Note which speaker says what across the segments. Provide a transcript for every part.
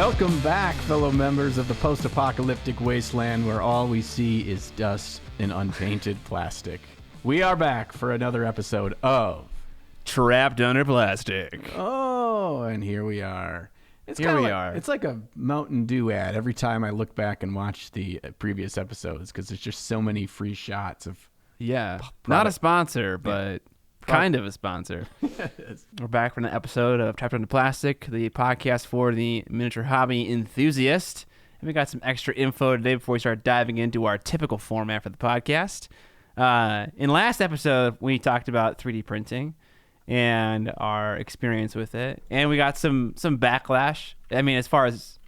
Speaker 1: Welcome back, fellow members of the post-apocalyptic wasteland where all we see is dust and unpainted plastic. We are back for another episode of
Speaker 2: Trapped Under Plastic.
Speaker 1: Oh, and here we are. It's like a Mountain Dew ad every time I look back and watch the previous episodes because there's just so many free shots of
Speaker 2: not a sponsor, but kind of a sponsor. We're back for an episode of Trapped Under Plastic, the podcast for the miniature hobby enthusiast. And we got some extra info today before we start diving into our typical format for the podcast. In last episode, we talked about 3D printing and our experience with it, and we got some backlash. I mean, as far as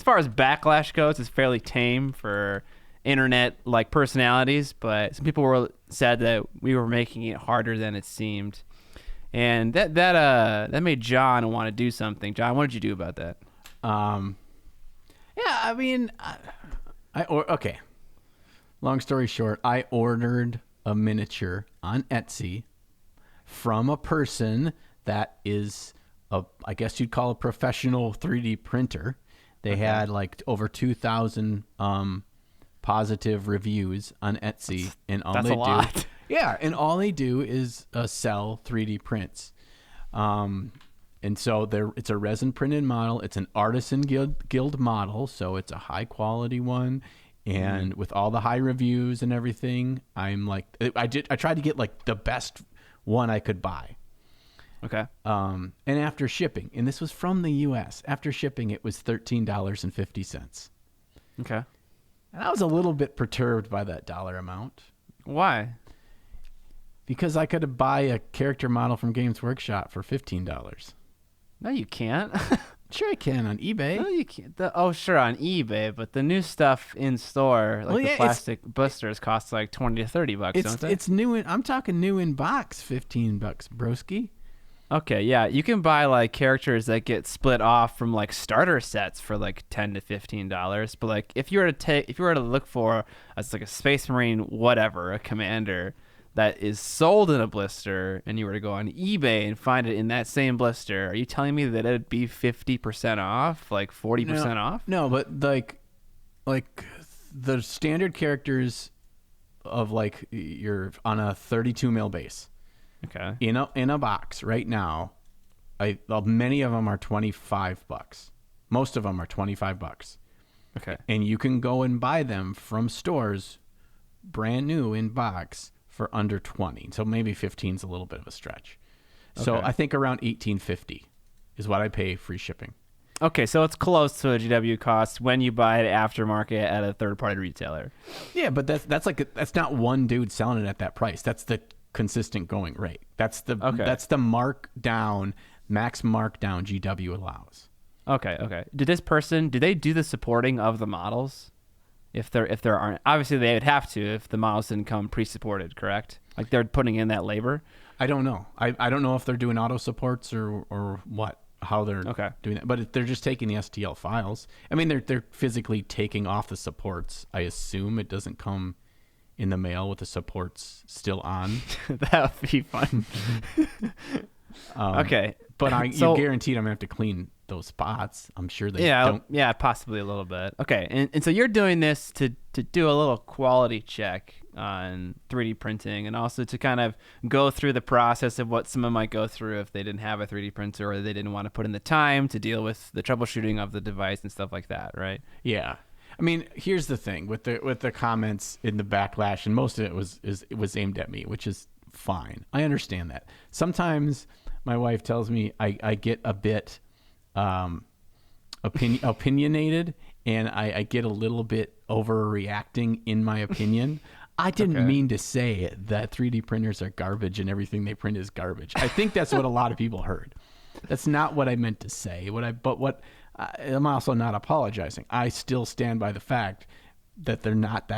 Speaker 2: backlash goes, it's fairly tame for internet like personalities, but some people said that we were making it harder than it seemed, and that made John want to do something. John, what did you do about that?
Speaker 1: Okay. Long story short, I ordered a miniature on Etsy from a person that is I guess you'd call a professional 3D printer. They had like over 2,000 positive reviews on Etsy, and all they do is sell 3D prints. And so it's a resin printed model. It's an artisan guild model, so it's a high quality one. And with all the high reviews and everything, I'm like, I tried to get like the best one I could buy.
Speaker 2: Okay.
Speaker 1: And after shipping, and this was from the U.S., after shipping, it was $13.50.
Speaker 2: Okay.
Speaker 1: And I was a little bit perturbed by that dollar amount.
Speaker 2: Why?
Speaker 1: Because I could buy a character model from Games Workshop for $15.
Speaker 2: No, you can't.
Speaker 1: Sure I can on eBay.
Speaker 2: No, you can't. Sure, on eBay, but the new stuff in store, like the plastic blisters, costs like $20 to $30, don't they?
Speaker 1: It's new. I'm talking new in box, $15, broski.
Speaker 2: Okay, yeah, you can buy like characters that get split off from like starter sets for like $10 to $15. But like if you were to look for as like a Space Marine, whatever, a commander that is sold in a blister, and you were to go on eBay and find it in that same blister, are you telling me that it'd be 50% off, like 40% off?
Speaker 1: No, but like the standard characters of like you're on a 32 mil base.
Speaker 2: Okay.
Speaker 1: In a box right now, many of them are $25. Most of them are $25.
Speaker 2: Okay.
Speaker 1: And you can go and buy them from stores, brand new in box, for under 20. So maybe 15 is a little bit of a stretch. So
Speaker 2: Okay.
Speaker 1: I think around $18.50 is what I pay free shipping.
Speaker 2: Okay, so it's close to a GW cost when you buy it aftermarket at a third-party retailer.
Speaker 1: Yeah, but that's not one dude selling it at that price. That's the consistent going rate. That's the markdown, max markdown GW allows.
Speaker 2: Okay. Do they do the supporting of the models? If there aren't, obviously they would have to if the models didn't come pre-supported, correct? Like they're putting in that labor.
Speaker 1: I don't know. I don't know if they're doing auto supports or what, how they're doing that. But they're just taking the STL files. I mean, they're physically taking off the supports. I assume it doesn't come in the mail with the supports still on.
Speaker 2: That would be fun. Okay.
Speaker 1: But you're guaranteed I'm going to have to clean those spots. I'm sure they don't.
Speaker 2: Yeah, possibly a little bit. Okay. And so you're doing this to do a little quality check on 3D printing, and also to kind of go through the process of what someone might go through if they didn't have a 3D printer or they didn't want to put in the time to deal with the troubleshooting of the device and stuff like that, right?
Speaker 1: Yeah. I mean, here's the thing with the comments in the backlash, and most of it was aimed at me, which is fine. I understand that. Sometimes my wife tells me I get a bit opinionated, and I get a little bit overreacting in my opinion. I didn't mean to say that 3D printers are garbage and everything they print is garbage. I think that's what a lot of people heard. That's not what I meant to say. I'm also not apologizing. I still stand by the fact that they're not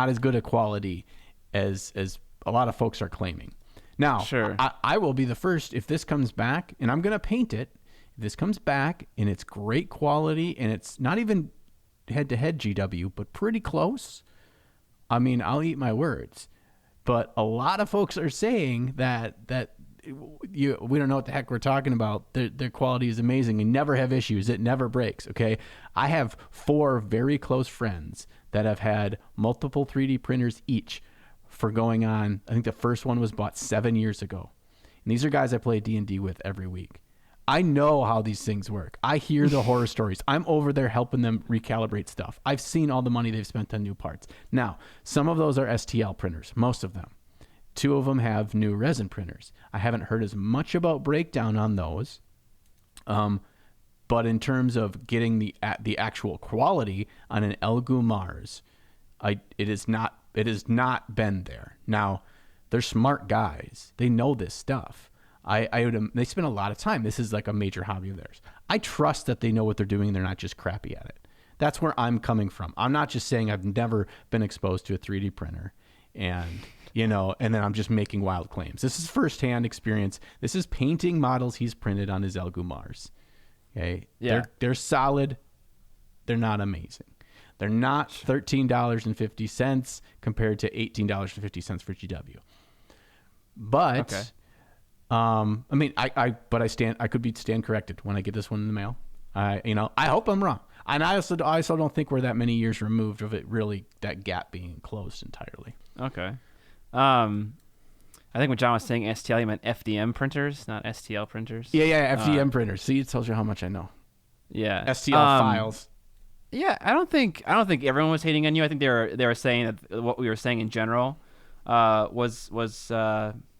Speaker 1: as good a quality as a lot of folks are claiming. Now,
Speaker 2: sure.
Speaker 1: I will be the first if this comes back, and I'm going to paint it. If this comes back and it's great quality and it's not even head-to-head GW, but pretty close, I mean, I'll eat my words. But a lot of folks are saying that we don't know what the heck we're talking about. Their quality is amazing. We never have issues. It never breaks. Okay. I have 4 very close friends that have had multiple 3D printers each for going on. I think the first one was bought 7 years ago. And these are guys I play D&D with every week. I know how these things work. I hear the horror stories. I'm over there helping them recalibrate stuff. I've seen all the money they've spent on new parts. Now, some of those are STL printers, most of them. 2 of them have new resin printers. I haven't heard as much about breakdown on those. But in terms of getting the actual quality on an Elgu Mars, it has not been there. Now, they're smart guys. They know this stuff. They spend a lot of time. This is like a major hobby of theirs. I trust that they know what they're doing and they're not just crappy at it. That's where I'm coming from. I'm not just saying I've never been exposed to a 3D printer and then I'm just making wild claims. This is firsthand experience. This is painting models he's printed on his Elgu Mars. Okay. Yeah. They're solid. They're not amazing. They're not $13.50 compared to $18.50 for GW. But okay. I could be stand corrected when I get this one in the mail. I hope I'm wrong. And I also don't think we're that many years removed of it really, that gap being closed entirely.
Speaker 2: Okay. I think when John was saying STL, he meant FDM printers, not STL printers.
Speaker 1: Yeah, FDM printers. See, it tells you how much I know.
Speaker 2: Yeah.
Speaker 1: STL files.
Speaker 2: Yeah, I don't think everyone was hating on you. I think they were saying that what we were saying in general was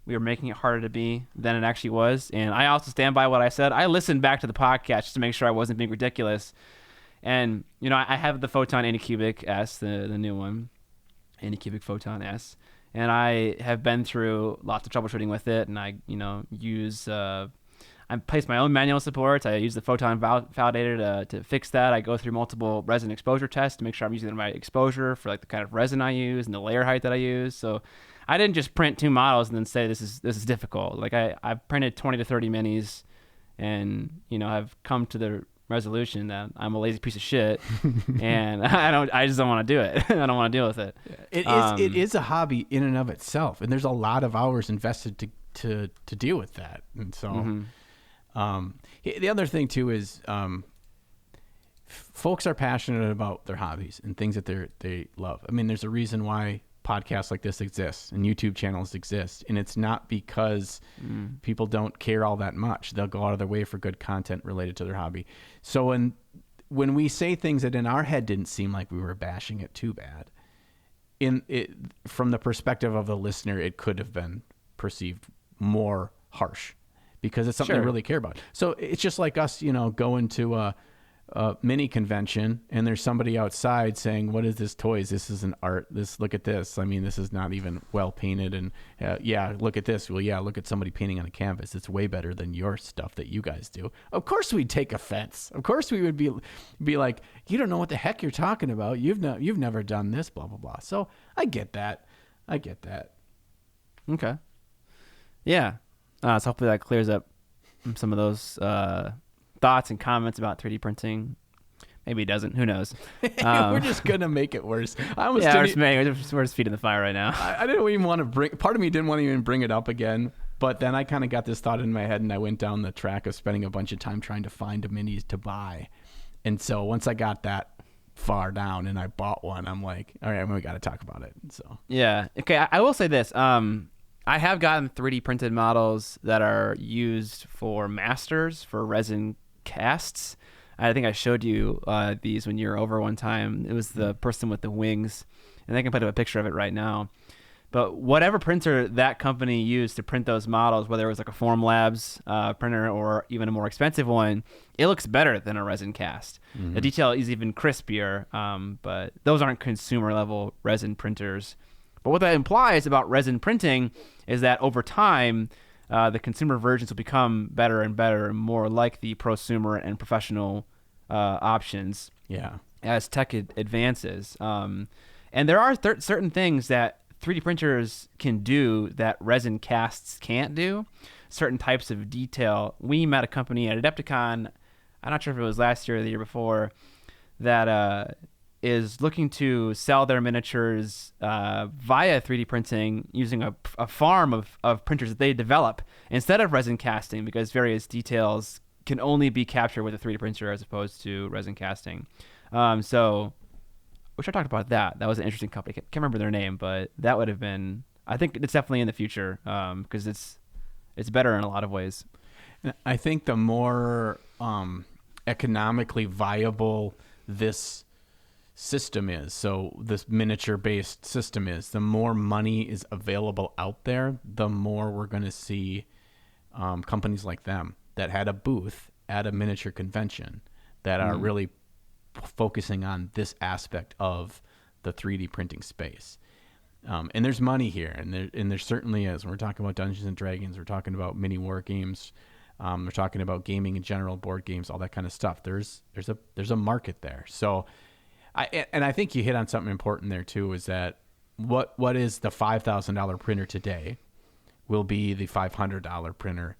Speaker 2: we were making it harder to be than it actually was. And I also stand by what I said. I listened back to the podcast just to make sure I wasn't being ridiculous. And I have the Photon Anycubic S, the new one, Anycubic Photon S, and I have been through lots of troubleshooting with it. And I use I place my own manual supports. I use the Photon validator to fix that. I go through multiple resin exposure tests to make sure I'm using the right exposure for like the kind of resin I use and the layer height that I use. So I didn't just print 2 models and then say this is difficult. Like I've printed 20 to 30 minis, and I've come to the resolution that I'm a lazy piece of shit, and I just don't want to do it. I don't want to deal with it.
Speaker 1: It is a hobby in and of itself, and there's a lot of hours invested to deal with that. And so. Mm-hmm. The other thing too is folks are passionate about their hobbies and things that they love. I mean, there's a reason why podcasts like this exist and YouTube channels exist, and it's not because people don't care all that much. They'll go out of their way for good content related to their hobby. So when we say things that in our head didn't seem like we were bashing it too bad, from the perspective of the listener, it could have been perceived more harsh, because it's something they really care about. So it's just like us, going to a mini convention and there's somebody outside saying, "What is this toys? This is an art. Look at this. I mean, this is not even well painted." And look at this. Well, look at somebody painting on a canvas. It's way better than your stuff that you guys do. Of course we'd take offense. Of course we would be like, "You don't know what the heck you're talking about. You've never done this, blah, blah, blah." So I get that.
Speaker 2: Okay. Yeah. So hopefully that clears up some of those thoughts and comments about 3D printing. Maybe it doesn't. Who knows?
Speaker 1: We're just going to make it worse.
Speaker 2: We're just feeding the fire right now.
Speaker 1: I didn't even want to part of me didn't want to even bring it up again. But then I kind of got this thought in my head, and I went down the track of spending a bunch of time trying to find a minis to buy. And so once I got that far down and I bought one, I'm like, all right, we got to talk about it. So
Speaker 2: yeah. Okay. I will say this. I have gotten 3D printed models that are used for masters for resin casts. I think I showed you these when you were over one time. It was the person with the wings, and I can put up a picture of it right now. But whatever printer that company used to print those models, whether it was like a Formlabs printer or even a more expensive one, it looks better than a resin cast. Mm-hmm. The detail is even crispier, but those aren't consumer level resin printers. But what that implies about resin printing is that over time, the consumer versions will become better and better and more like the prosumer and professional options as tech advances. And there are certain things that 3D printers can do that resin casts can't do, certain types of detail. We met a company at Adepticon, I'm not sure if it was last year or the year before, that is looking to sell their miniatures via 3D printing using a farm of printers that they develop instead of resin casting, because various details can only be captured with a 3D printer as opposed to resin casting. So we should have talked about that. That was an interesting company. Can't remember their name, but that would have been, I think it's definitely in the future because it's better in a lot of ways.
Speaker 1: I think the more economically viable this system is, so this miniature-based system is, the more money is available out there, the more we're going to see companies like them that had a booth at a miniature convention that are really focusing on this aspect of the 3D printing space. And there's money here, and there certainly is. We're talking about Dungeons and Dragons. We're talking about mini war games. We're talking about gaming in general, board games, all that kind of stuff. There's a market there. So, I think you hit on something important there too. Is that what is the $5,000 printer today will be the $500 printer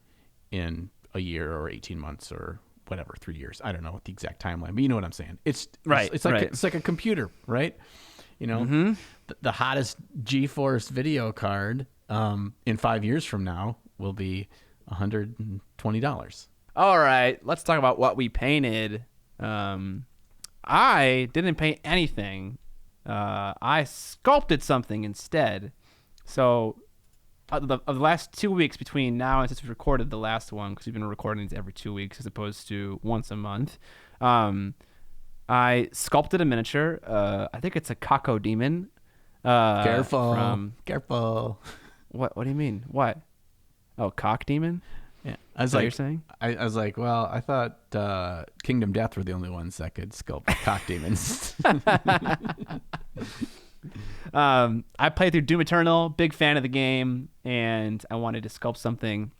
Speaker 1: in a year or 18 months or whatever, 3 years. I don't know what the exact timeline, but you know what I'm saying. It's like a computer, right? You know, the hottest GeForce video card in 5 years from now will be $120.
Speaker 2: All right, let's talk about what we painted. I didn't paint anything. I sculpted something instead. So of the last 2 weeks between now and since we recorded the last one, because we've been recording these every 2 weeks as opposed to once a month, I sculpted a miniature. I think it's a Kako demon.
Speaker 1: Careful.
Speaker 2: What do you mean? What? Oh, cock demon?
Speaker 1: Yeah,
Speaker 2: Is that what you're saying?
Speaker 1: I was like, well, I thought Kingdom Death were the only ones that could sculpt cock demons.
Speaker 2: I played through Doom Eternal, big fan of the game, and I wanted to sculpt something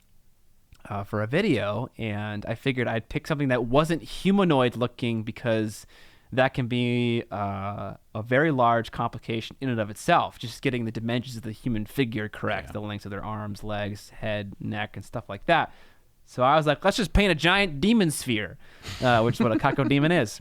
Speaker 2: for a video, and I figured I'd pick something that wasn't humanoid looking because that can be a very large complication in and of itself, just getting the dimensions of the human figure correct, the lengths of their arms, legs, head, neck, and stuff like that. So I was like, let's just paint a giant demon sphere, which is what a Kako demon is.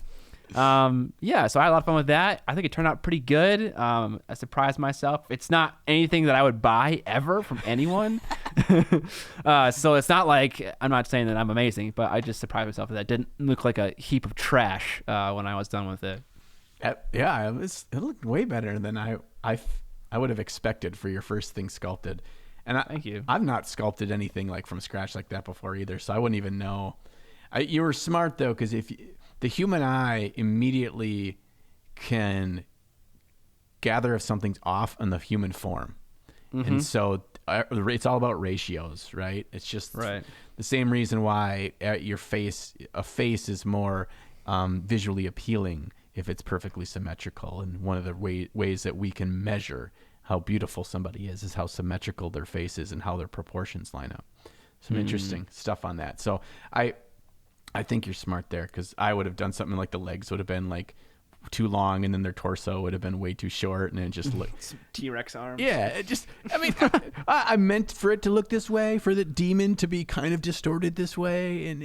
Speaker 2: So I had a lot of fun with that. I think it turned out pretty good. I surprised myself. It's not anything that I would buy ever from anyone. So it's not like, I'm not saying that I'm amazing, but I just surprised myself that it didn't look like a heap of trash when I was done with it.
Speaker 1: Yeah, it looked way better than I would have expected for your first thing sculpted. And
Speaker 2: Thank you.
Speaker 1: I've not sculpted anything like from scratch like that before either, so I wouldn't even know. You were smart though, because the human eye immediately can gather if something's off in the human form. And so it's all about ratios, right? It's just the same reason why a face is more visually appealing if it's perfectly symmetrical. And one of the ways that we can measure how beautiful somebody is how symmetrical their face is and how their proportions line up. Some interesting stuff on that. So I think you're smart there, because I would have done something like the legs would have been like too long, and then their torso would have been way too short, and it just looked
Speaker 2: T-Rex arms.
Speaker 1: Yeah, I meant for it to look this way, for the demon to be kind of distorted this way, and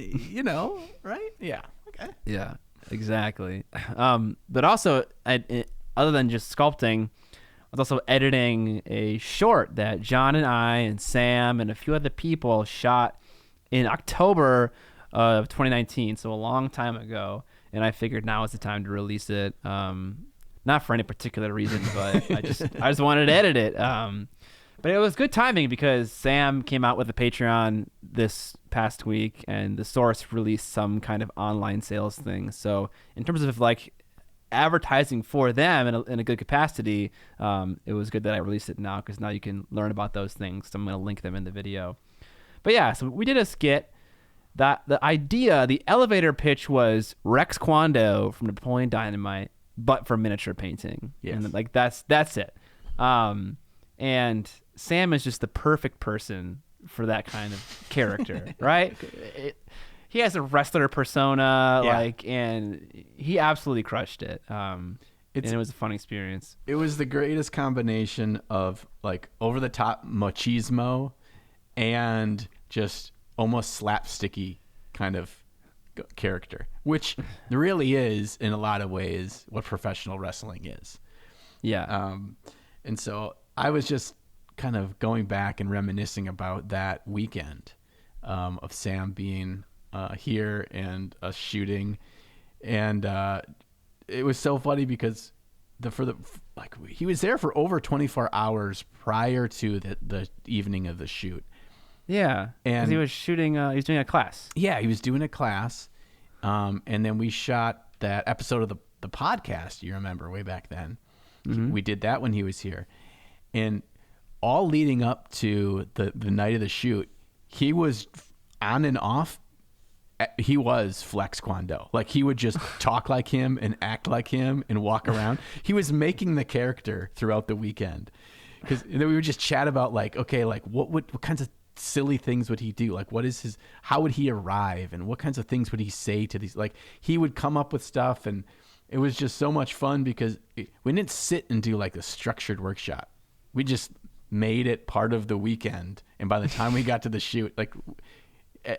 Speaker 1: right? Yeah. Okay.
Speaker 2: Yeah, exactly. But also, other than just sculpting, I was also editing a short that Jon and I and Sam and a few other people shot in October of 2019, so a long time ago, and I figured now is the time to release it. Not for any particular reason, but I just wanted to edit it. But it was good timing because Sam came out with a Patreon this past week, and the Source released some kind of online sales thing. So in terms of like advertising for them in a good capacity, it was good that I released it now, because now you can learn about those things. So I'm going to link them in the video. But yeah, so we did a skit. That the idea, the elevator pitch was Rex Kwando from Napoleon Dynamite, but for miniature painting.
Speaker 1: Yes.
Speaker 2: And like that's it. And Sam is just the perfect person for that kind of character, right? He has a wrestler persona, and he absolutely crushed it. And it was a fun experience.
Speaker 1: It was the greatest combination of like over the top machismo and just almost slapsticky kind of character, which really is in a lot of ways what professional wrestling is.
Speaker 2: Yeah.
Speaker 1: And so I was just kind of going back and reminiscing about that weekend of Sam being here and us shooting, and it was so funny because he was there for over 24 hours prior to the evening of the shoot.
Speaker 2: Yeah, because he was shooting. He was doing a class.
Speaker 1: Yeah, he was doing a class, and then we shot that episode of the podcast. You remember way back then. Mm-hmm. We did that when he was here, and all leading up to the night of the shoot, he was on and off. He was Flex Kwando. Like, he would just talk like him and act like him and walk around. He was making the character throughout the weekend, because we would just chat about like, okay, like what kinds of silly things would he do? Like, how would he arrive, and what kinds of things would he say to these? Like, he would come up with stuff, and it was just so much fun because we didn't sit and do like a structured workshop. We just made it part of the weekend, and by the time we got to the shoot, like,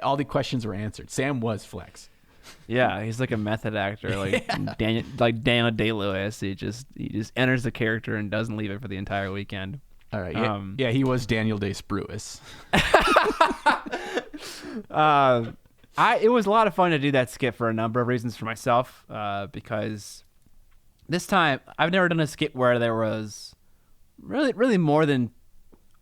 Speaker 1: all the questions were answered. Sam was Flex.
Speaker 2: Yeah, he's like a method actor, like Daniel Day-Lewis. He just enters the character and doesn't leave it for the entire weekend.
Speaker 1: All right. Yeah, he was Daniel Day-Spruis.
Speaker 2: It was a lot of fun to do that skit for a number of reasons for myself, because this time I've never done a skit where there was really more than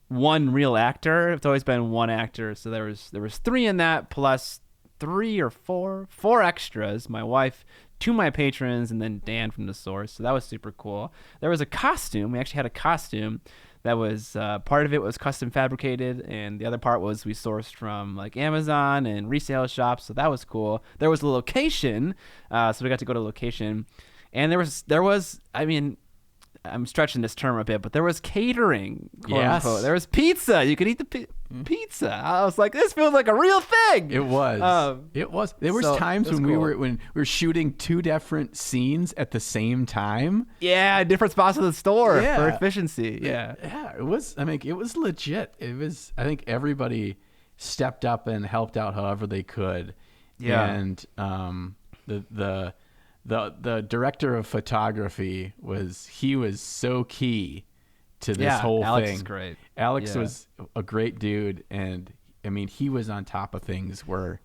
Speaker 2: one real actor. It's always been one actor. So there was 3 in that, plus 3 or 4 extras. My wife, 2 of my patrons, and then Dan from the source. So that was super cool. There was a costume. We actually had a costume that was part of it was custom fabricated, and the other part was we sourced from like Amazon and resale shops. So that was cool. There was a location, so we got to go to a location, and there was. I mean, I'm stretching this term a bit, but there was catering, quote unquote. There was pizza. You could eat the pizza. I was like, this feels like a real thing.
Speaker 1: It was. It was. There was times when we were shooting 2 different scenes at the same time.
Speaker 2: Yeah, different spots of the store for efficiency. Yeah.
Speaker 1: It was. I mean, it was legit. It was. I think everybody stepped up and helped out however they could. Yeah. And the director of photography was so key to this whole
Speaker 2: Alex
Speaker 1: thing.
Speaker 2: Is great.
Speaker 1: Alex was a great dude, and I mean, he was on top of things where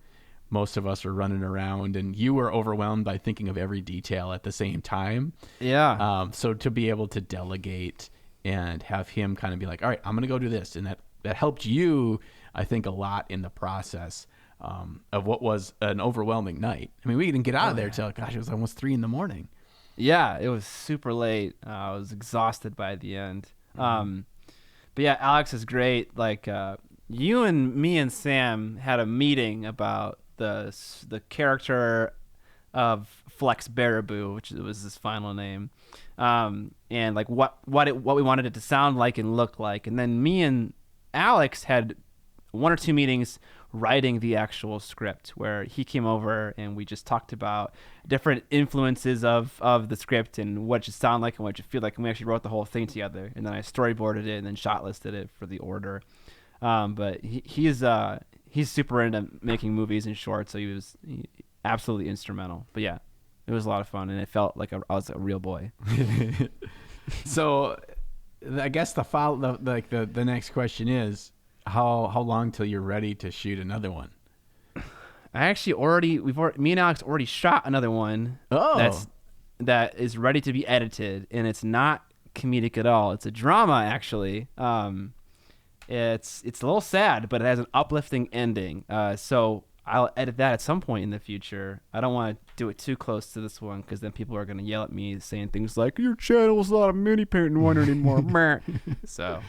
Speaker 1: most of us were running around, and you were overwhelmed by thinking of every detail at the same time.
Speaker 2: Yeah.
Speaker 1: So to be able to delegate and have him kind of be like, all right, I'm going to go do this, and that helped you, I think, a lot in the process. Of what was an overwhelming night. I mean, we didn't get out of there till, gosh, it was almost 3 a.m.
Speaker 2: Yeah, it was super late. I was exhausted by the end. But yeah, Alex is great. Like, you and me and Sam had a meeting about the character of Flex Baraboo, which was his final name, and like what we wanted it to sound like and look like. And then me and Alex had 1 or 2 meetings writing the actual script, where he came over and we just talked about different influences of the script and what it should sound like and what it should feel like, and we actually wrote the whole thing together, and then I storyboarded it and then shot listed it for the order. But he's super into making movies and shorts, so he was absolutely instrumental. But yeah, it was a lot of fun, and it felt like I was a real boy.
Speaker 1: So I guess the next question is, how long till you're ready to shoot another one?
Speaker 2: I actually me and Alex already shot another one. That is ready to be edited, and it's not comedic at all. It's a drama, actually. It's a little sad, but it has an uplifting ending. So I'll edit that at some point in the future. I don't want to do it too close to this one, because then people are going to yell at me saying things like, your channel's not a mini painting one anymore. So...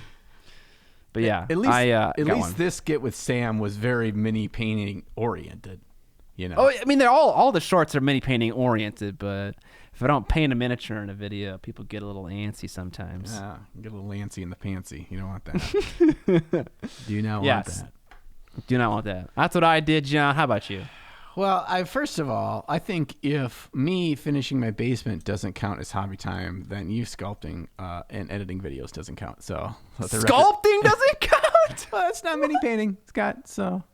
Speaker 2: But yeah,
Speaker 1: at least this skit with Sam was very mini painting oriented, you know.
Speaker 2: Oh, I mean, they're all the shorts are mini painting oriented, but if I don't paint a miniature in a video, people get a little antsy sometimes.
Speaker 1: Yeah, get a little antsy in the pantsy. You don't want that. Do you not want that?
Speaker 2: Do not want that. That's what I did, John. How about you?
Speaker 1: Well, first of all, I think if me finishing my basement doesn't count as hobby time, then you sculpting and editing videos doesn't count. So
Speaker 2: sculpting doesn't count.
Speaker 1: Well, it's not mini painting, Scott. So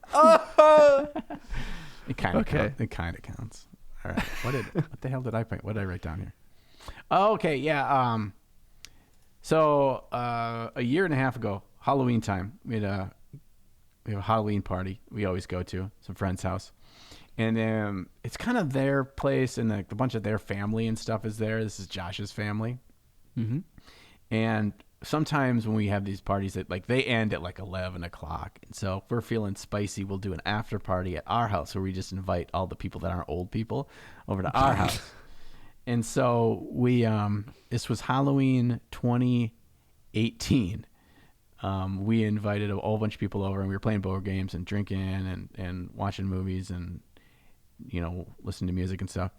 Speaker 1: It kind of
Speaker 2: Okay.
Speaker 1: It kind of counts. All right. What the hell did I paint? What did I write down here? Oh, okay. Yeah. So a year and a half ago, Halloween time, we have a Halloween party we always go to, some friend's house. And it's kind of their place, and like a bunch of their family and stuff is there. This is Josh's family.
Speaker 2: Mm-hmm.
Speaker 1: And sometimes when we have these parties that like they end at like 11 o'clock. And so if we're feeling spicy, we'll do an after party at our house where we just invite all the people that aren't old people over to our house. And so we, this was Halloween 2018. We invited a whole bunch of people over, and we were playing board games and drinking and watching movies and, listening to music and stuff.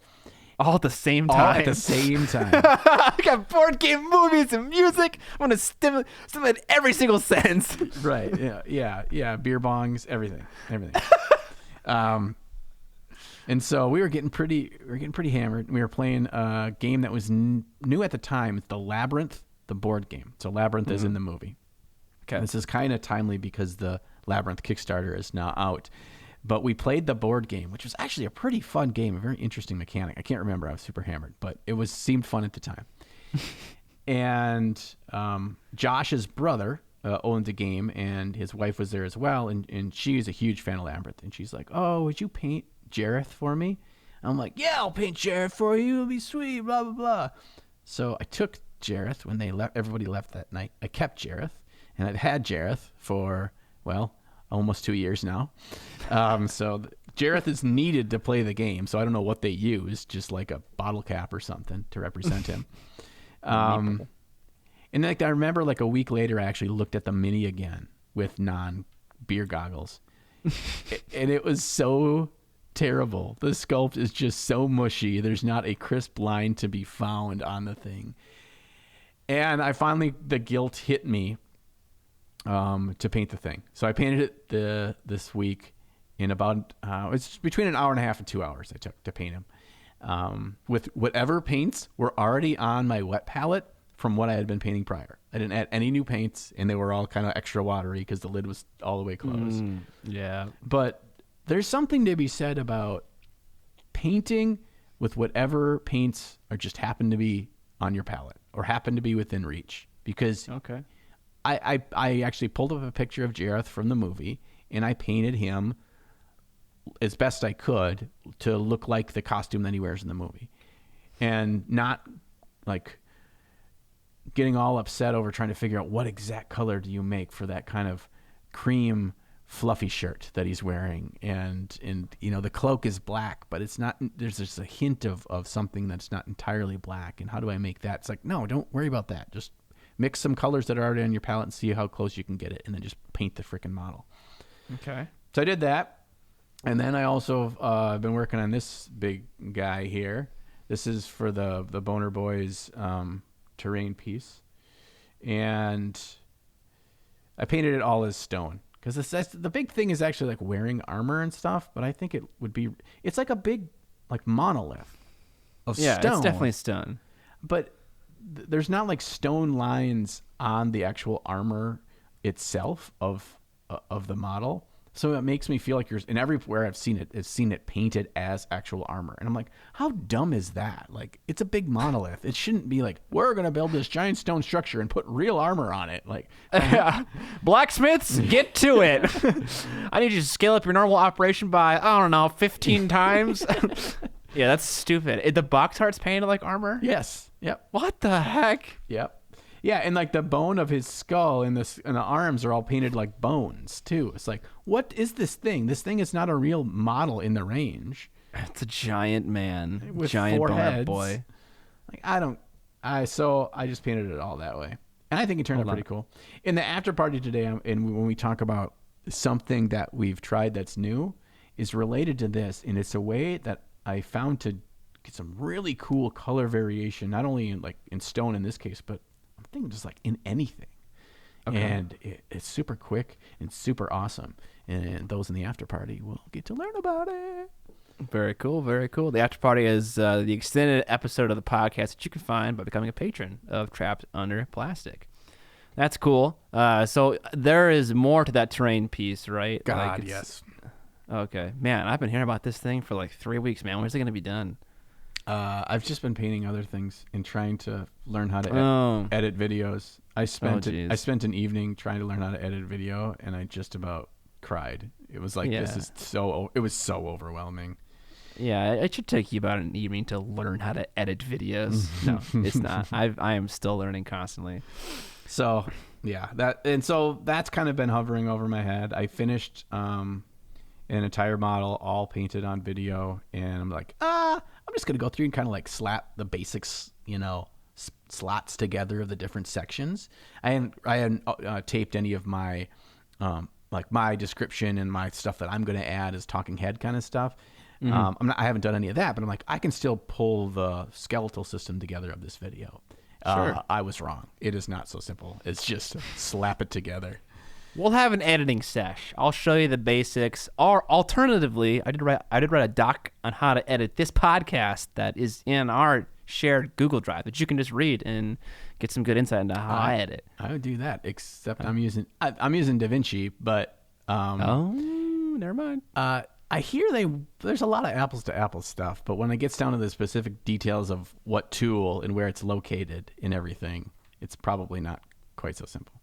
Speaker 2: All at the same time.
Speaker 1: All at the same time.
Speaker 2: I got board game, movies, and music. I want to stimulate every single sense.
Speaker 1: Right. Yeah. Beer bongs, everything. And so we were getting pretty hammered. We were playing a game that was new at the time. It's the Labyrinth, the board game. So Labyrinth is in the movie.
Speaker 2: Okay.
Speaker 1: This is kind of timely because the Labyrinth Kickstarter is now out. But we played the board game, which was actually a pretty fun game, a very interesting mechanic. I can't remember. I was super hammered, but it seemed fun at the time. And Josh's brother owned the game, and his wife was there as well. And she's a huge fan of Labyrinth. And she's like, "Oh, would you paint Jareth for me?" And I'm like, "Yeah, I'll paint Jareth for you. It'll be sweet, blah, blah, blah." So I took Jareth when everybody left that night. I kept Jareth, and I've had Jareth for, almost 2 years now. So Jareth is needed to play the game. So I don't know what they use, just like a bottle cap or something to represent him. And I remember like a week later, I actually looked at the mini again with non-beer goggles. And it was so terrible. The sculpt is just so mushy. There's not a crisp line to be found on the thing. And the guilt hit me to paint the thing. So I painted it this week in about, it's between an hour and a half and 2 hours I took to paint him. With whatever paints were already on my wet palette from what I had been painting prior. I didn't add any new paints, and they were all kind of extra watery because the lid was all the way closed.
Speaker 2: Yeah.
Speaker 1: But there's something to be said about painting with whatever paints are just happen to be on your palette or happen to be within reach. Because
Speaker 2: Okay.
Speaker 1: I actually pulled up a picture of Jareth from the movie, and I painted him as best I could to look like the costume that he wears in the movie. And not like getting all upset over trying to figure out what exact color do you make for that kind of cream fluffy shirt that he's wearing. And the cloak is black, but it's not, there's just a hint of something that's not entirely black. And how do I make that? It's like, no, don't worry about that. Just mix some colors that are already on your palette and see how close you can get it, and then just paint the freaking model.
Speaker 2: Okay.
Speaker 1: So I did that. And then I also been working on this big guy here. This is for the Boner Boys terrain piece. And I painted it all as stone. Because the big thing is actually like wearing armor and stuff, but I think it's like a big like monolith of stone.
Speaker 2: Yeah, it's definitely stone.
Speaker 1: But there's not like stone lines on the actual armor itself of the model. So it makes me feel like and everywhere I've seen it painted as actual armor. And I'm like, how dumb is that? Like, it's a big monolith. It shouldn't be like, we're going to build this giant stone structure and put real armor on it. Like,
Speaker 2: blacksmiths, get to it. I need you to scale up your normal operation by, 15 times. Yeah, that's stupid. The box art's painted like armor?
Speaker 1: yes. Yep.
Speaker 2: What the heck?
Speaker 1: Yep. Yeah, and like the bone of his skull and the arms are all painted like bones too. It's like, what is this thing? This thing is not a real model in the range.
Speaker 2: It's a giant man
Speaker 1: With
Speaker 2: giant
Speaker 1: 4
Speaker 2: boner
Speaker 1: heads.
Speaker 2: boy.
Speaker 1: Like I just painted it all that way, and I think it turned out pretty cool. In the after party today, and when we talk about something that we've tried that's new, is related to this, and it's a way that I found to get some really cool color variation, not only in stone in this case, but I'm thinking just like in anything. Okay. And it's super quick and super awesome. And those in the after party will get to learn about it.
Speaker 2: Very cool, very cool. The after party is the extended episode of the podcast that you can find by becoming a patron of Trapped Under Plastic. That's cool. So there is more to that terrain piece, right?
Speaker 1: God, yes.
Speaker 2: Okay. Man, I've been hearing about this thing for like 3 weeks, man. When's it going to be done?
Speaker 1: I've just been painting other things and trying to learn how to edit videos. I spent an evening trying to learn how to edit video, and I just about cried. It was like it was so overwhelming.
Speaker 2: Yeah, it should take you about an evening to learn how to edit videos. No, it's not. I am still learning constantly.
Speaker 1: So yeah, that's kind of been hovering over my head. I finished an entire model all painted on video, and I'm like, I'm just gonna go through and kind of like slap the basics, slots together of the different sections. I hadn't taped any of my like my description and my stuff that I'm gonna add as talking head kind of stuff. I haven't done any of that, but I'm like, I can still pull the skeletal system together of this video.
Speaker 2: Sure.
Speaker 1: I was wrong. It is not so simple. It's just slap it together.
Speaker 2: We'll have an editing sesh. I'll show you the basics. Or alternatively, I did write a doc on how to edit this podcast that is in our shared Google Drive that you can just read and get some good insight into how I edit.
Speaker 1: I would do that, except I'm using DaVinci, but
Speaker 2: never mind.
Speaker 1: I hear there's a lot of apples to apples stuff, but when it gets down to the specific details of what tool and where it's located and everything, it's probably not quite so simple.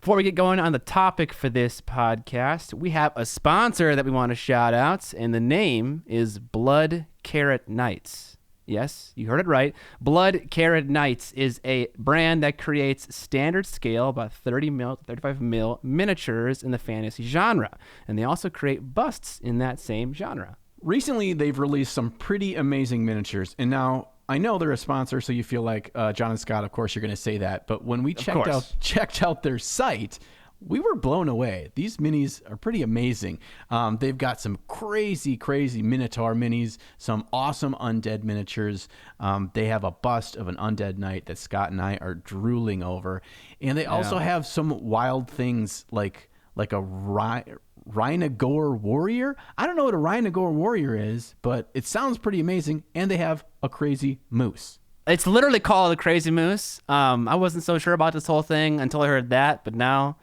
Speaker 2: Before we get going on the topic for this podcast, we have a sponsor that we want to shout out, and the name is Blood Carrot Nights. Yes, you heard it right. Blood Carrot Nights is a brand that creates standard scale, about 30 mil to 35 mil miniatures in the fantasy genre. And they also create busts in that same genre.
Speaker 1: Recently, they've released some pretty amazing miniatures. And now, I know they're a sponsor, so you feel like Jon and Scott, of course, you're going to say that. But when we checked out their site, we were blown away. These minis are pretty amazing. They've got some crazy, crazy Minotaur minis, some awesome undead miniatures. They have a bust of an undead knight that Scott and I are drooling over. And they also have some wild things like a Rhinogore warrior. I don't know what a Rhinogore warrior is, but it sounds pretty amazing. And they have a crazy moose.
Speaker 2: It's literally called a crazy moose. I wasn't so sure about this whole thing until I heard that, but now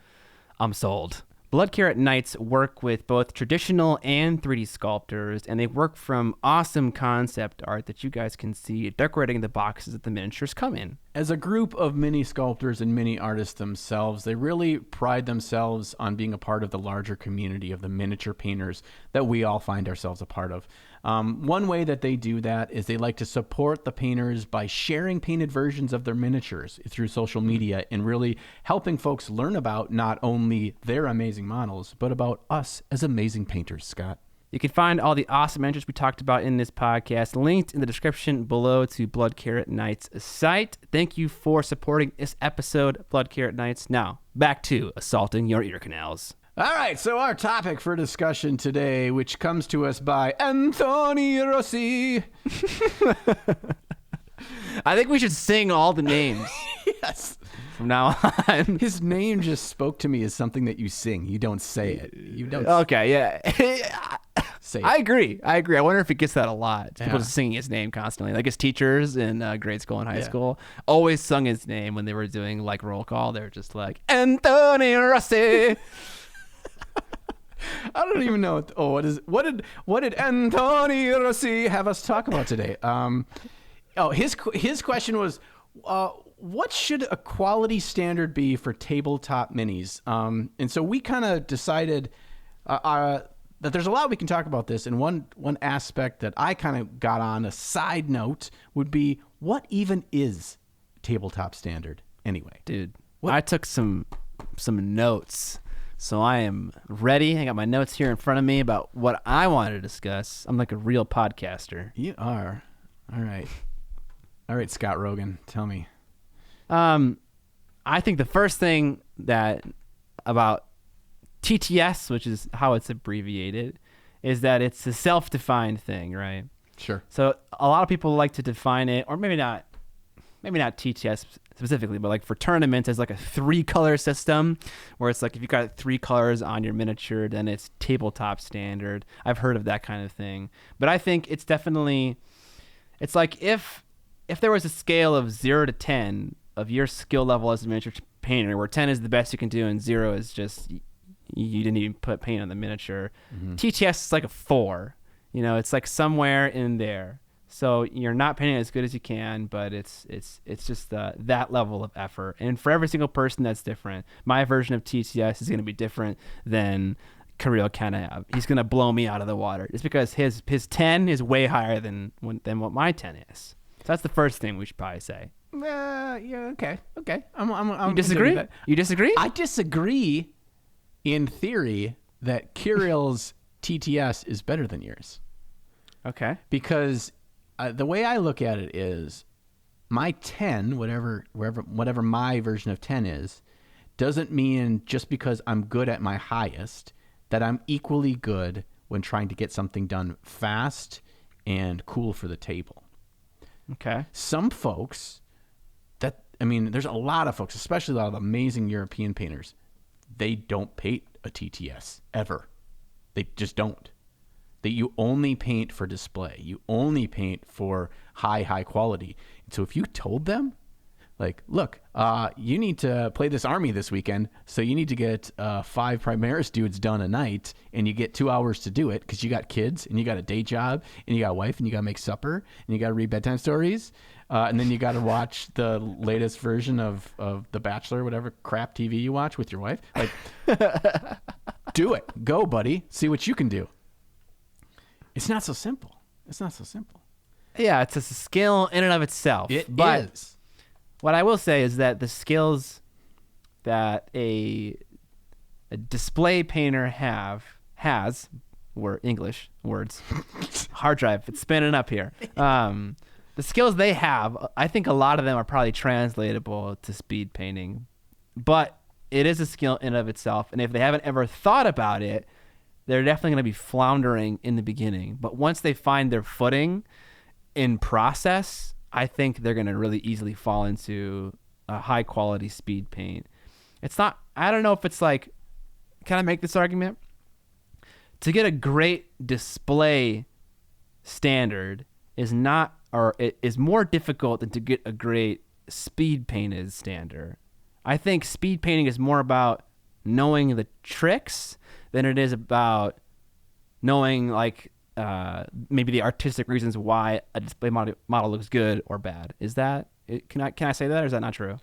Speaker 2: I'm sold. Blood Carrot Knights work with both traditional and 3D sculptors, and they work from awesome concept art that you guys can see decorating the boxes that the miniatures come in.
Speaker 1: As a group of mini sculptors and mini artists themselves, they really pride themselves on being a part of the larger community of the miniature painters that we all find ourselves a part of. One way that they do that is they like to support the painters by sharing painted versions of their miniatures through social media and really helping folks learn about not only their amazing models, but about us as amazing painters, Scott.
Speaker 2: You can find all the awesome miniatures we talked about in this podcast linked in the description below to Blood Carrot Knights' site. Thank you for supporting this episode, Blood Carrot Knights. Now, back to assaulting your ear canals.
Speaker 1: All right, so our topic for discussion today, which comes to us by Anthony Rossi.
Speaker 2: I think we should sing all the names.
Speaker 1: Yes.
Speaker 2: From now on.
Speaker 1: His name just spoke to me as something that you sing. You don't say it. You don't.
Speaker 2: Okay, yeah.
Speaker 1: Say it.
Speaker 2: I agree. I wonder if he gets that a lot. People just singing his name constantly. Like his teachers in grade school and high school always sung his name when they were doing like roll call. They're just like, Anthony Rossi.
Speaker 1: I don't even know. What did Anthony Rossi have us talk about today? His question was, what should a quality standard be for tabletop minis? And so we kind of decided that there's a lot we can talk about this. And one aspect that I kind of got on, a side note, would be, what even is tabletop standard anyway?
Speaker 2: Dude, I took some notes. So I am ready. I got my notes here in front of me about what I want to discuss. I'm like a real podcaster.
Speaker 1: You are. All right. All right, Scott Rogan, tell me.
Speaker 2: I think the first thing that about TTS, which is how it's abbreviated, is that it's a self-defined thing, right?
Speaker 1: Sure.
Speaker 2: So a lot of people like to define it, or maybe not TTS specifically, but like for tournaments, it's like a 3-color system where it's like if you got 3 colors on your miniature, then it's tabletop standard. I've heard of that kind of thing, but I think it's definitely, it's like if there was a scale of 0 to 10 of your skill level as a miniature painter, where 10 is the best you can do and 0 is just you didn't even put paint on the miniature. TTS is like a 4. It's like somewhere in there. So you're not painting as good as you can, but it's just that level of effort. And for every single person, that's different. My version of TTS is going to be different than Kirill Kenaev. He's going to blow me out of the water. It's because his 10 is way higher than what my 10 is. So that's the first thing we should probably say.
Speaker 1: Yeah, okay.
Speaker 2: You disagree? You disagree?
Speaker 1: I disagree in theory that Kirill's TTS is better than yours.
Speaker 2: Okay.
Speaker 1: Because the way I look at it is my 10, whatever my version of 10 is, doesn't mean just because I'm good at my highest that I'm equally good when trying to get something done fast and cool for the table.
Speaker 2: Okay.
Speaker 1: Some folks there's a lot of folks, especially a lot of amazing European painters, they don't paint a TTS ever. They just don't. That you only paint for display. You only paint for high quality. And so if you told them, like, look, you need to play this army this weekend, so you need to get 5 Primaris dudes done a night, and you get 2 hours to do it because you got kids, and you got a day job, and you got a wife, and you got to make supper, and you got to read bedtime stories, and then you got to watch the latest version of The Bachelor, whatever crap TV you watch with your wife. Like, do it. Go, buddy. See what you can do. It's not so simple.
Speaker 2: Yeah, it's a skill in and of itself.
Speaker 1: It is.
Speaker 2: What I will say is that the skills that a display painter has were English words. Hard drive, it's spinning up here. The skills they have, I think a lot of them are probably translatable to speed painting, but it is a skill in and of itself. And if they haven't ever thought about it, they're definitely going to be floundering in the beginning. But once they find their footing in process, I think they're going to really easily fall into a high quality speed paint. It's not, I don't know if it's like, can I make this argument? To get a great display standard is not, or it is more difficult than to get a great speed painted standard. I think speed painting is more about knowing the tricks than it is about knowing like maybe the artistic reasons why a display model looks good or bad. Is that can I say that, or is that not true?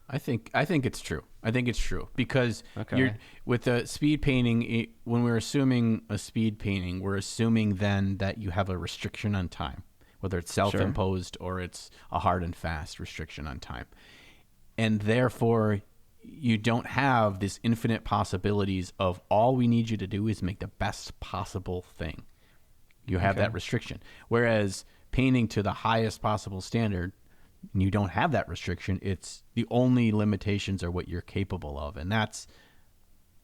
Speaker 1: I think it's true. I think it's true because you're with the speed painting. When we're assuming a speed painting, we're assuming then that you have a restriction on time, whether it's self-imposed or it's a hard and fast restriction on time, and therefore you don't have this infinite possibilities of all we need you to do is make the best possible thing. You have that restriction. Whereas painting to the highest possible standard, you don't have that restriction. It's the only limitations are what you're capable of. And that's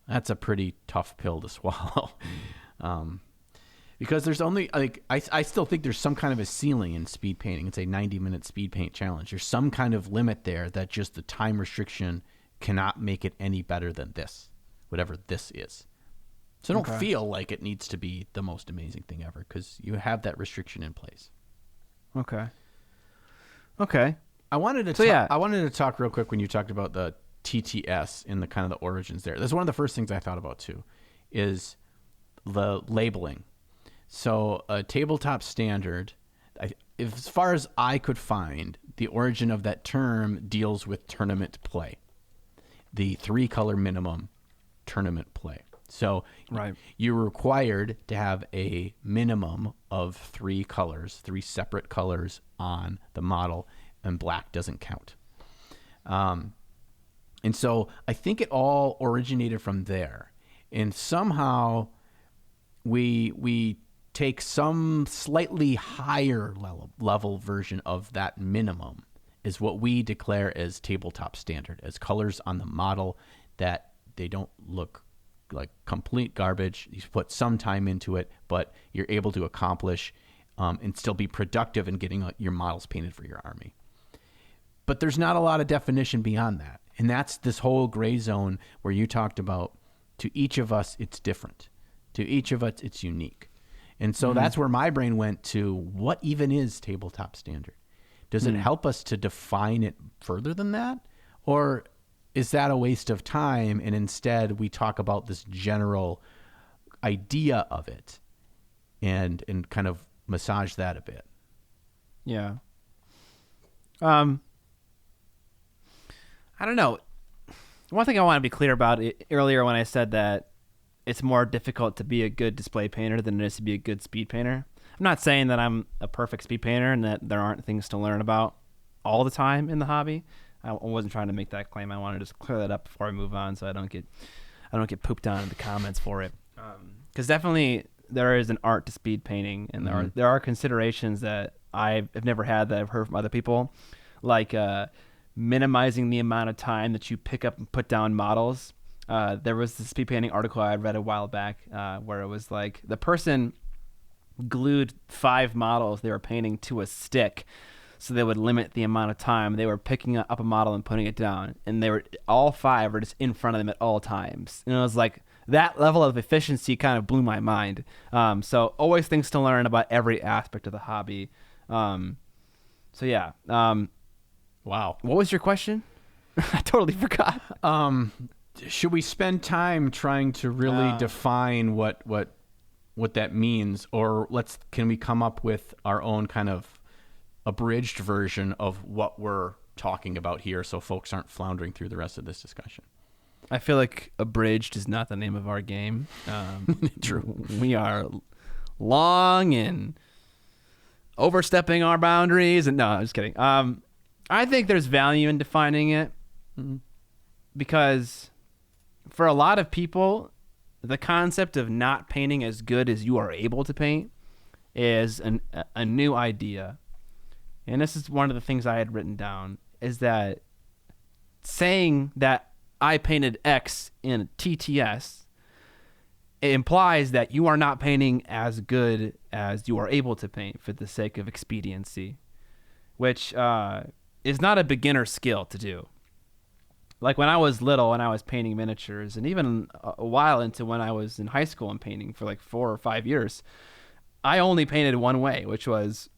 Speaker 1: a pretty tough pill to swallow. Because there's only, like, I still think there's some kind of a ceiling in speed painting. It's a 90-minute speed paint challenge. There's some kind of limit there that just the time restriction cannot make it any better than this, whatever this is. So don't feel like it needs to be the most amazing thing ever because you have that restriction in place.
Speaker 2: Okay.
Speaker 1: I wanted to talk real quick when you talked about the TTS and the kind of the origins there. That's one of the first things I thought about too, is the labeling. So a tabletop standard, as far as I could find, the origin of that term deals with tournament play, the 3-color minimum tournament play. So you're required to have a minimum of 3 colors, 3 separate colors on the model, and black doesn't count. And so I think it all originated from there. And somehow we take some slightly higher level version of that minimum is what we declare as tabletop standard, as colors on the model that they don't look like complete garbage. You put some time into it, but you're able to accomplish and still be productive in getting your models painted for your army. But there's not a lot of definition beyond that. And that's this whole gray zone where you talked about, to each of us, it's different. To each of us, it's unique. And so that's where my brain went to, what even is tabletop standard? Does it help us to define it further than that? Or is that a waste of time? And instead we talk about this general idea of it and kind of massage that a bit.
Speaker 2: Yeah. I don't know. One thing I want to be clear about earlier when I said that it's more difficult to be a good display painter than it is to be a good speed painter. I'm not saying that I'm a perfect speed painter and that there aren't things to learn about all the time in the hobby. I wasn't trying to make that claim. I want to just clear that up before I move on, so I don't get pooped on in the comments for it. Because definitely there is an art to speed painting, and there are considerations that I've never had that I've heard from other people, like minimizing the amount of time that you pick up and put down models. There was this speed painting article I read a while back where it was like the person glued 5 models they were painting to a stick, so they would limit the amount of time they were picking up a model and putting it down, and they were all 5 were just in front of them at all times. And it was like that level of efficiency kind of blew my mind. So always things to learn about every aspect of the hobby. So yeah.
Speaker 1: Wow.
Speaker 2: What was your question? I totally forgot.
Speaker 1: Should we spend time trying to really define what that means, or can we come up with our own kind of abridged version of what we're talking about here so folks aren't floundering through the rest of this discussion?
Speaker 2: I feel like abridged is not the name of our game.
Speaker 1: True.
Speaker 2: We are long and overstepping our boundaries. And no, I'm just kidding. I think there's value in defining it because for a lot of people, the concept of not painting as good as you are able to paint is a new idea. And this is one of the things I had written down, is that saying that I painted X in TTS, it implies that you are not painting as good as you are able to paint for the sake of expediency, which is not a beginner skill to do. Like when I was little and I was painting miniatures, and even a while into when I was in high school and painting for like 4 or 5 years, I only painted one way, which was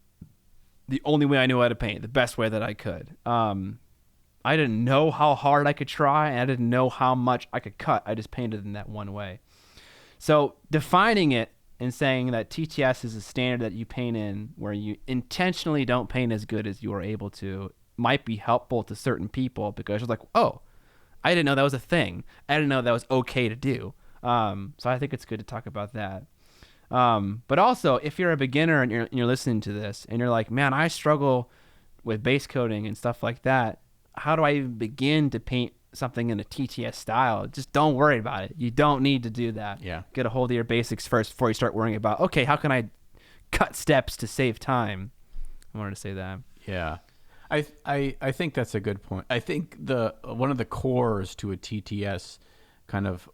Speaker 2: the only way I knew how to paint, the best way that I could. I didn't know how hard I could try, and I didn't know how much I could cut. I just painted in that one way. So defining it and saying that TTS is a standard that you paint in where you intentionally don't paint as good as you are able to might be helpful to certain people, because it's like, oh, I didn't know that was a thing. I didn't know that was okay to do. So I think it's good to talk about that. But also, if you're a beginner and you're listening to this and you're like, man, I struggle with base coating and stuff like that, how do I even begin to paint something in a TTS style? Just don't worry about it. You don't need to do that.
Speaker 1: Yeah.
Speaker 2: Get a hold of your basics first before you start worrying about, okay, how can I cut steps to save time? I wanted to say that.
Speaker 1: Yeah. I think that's a good point. I think one of the cores to a TTS kind of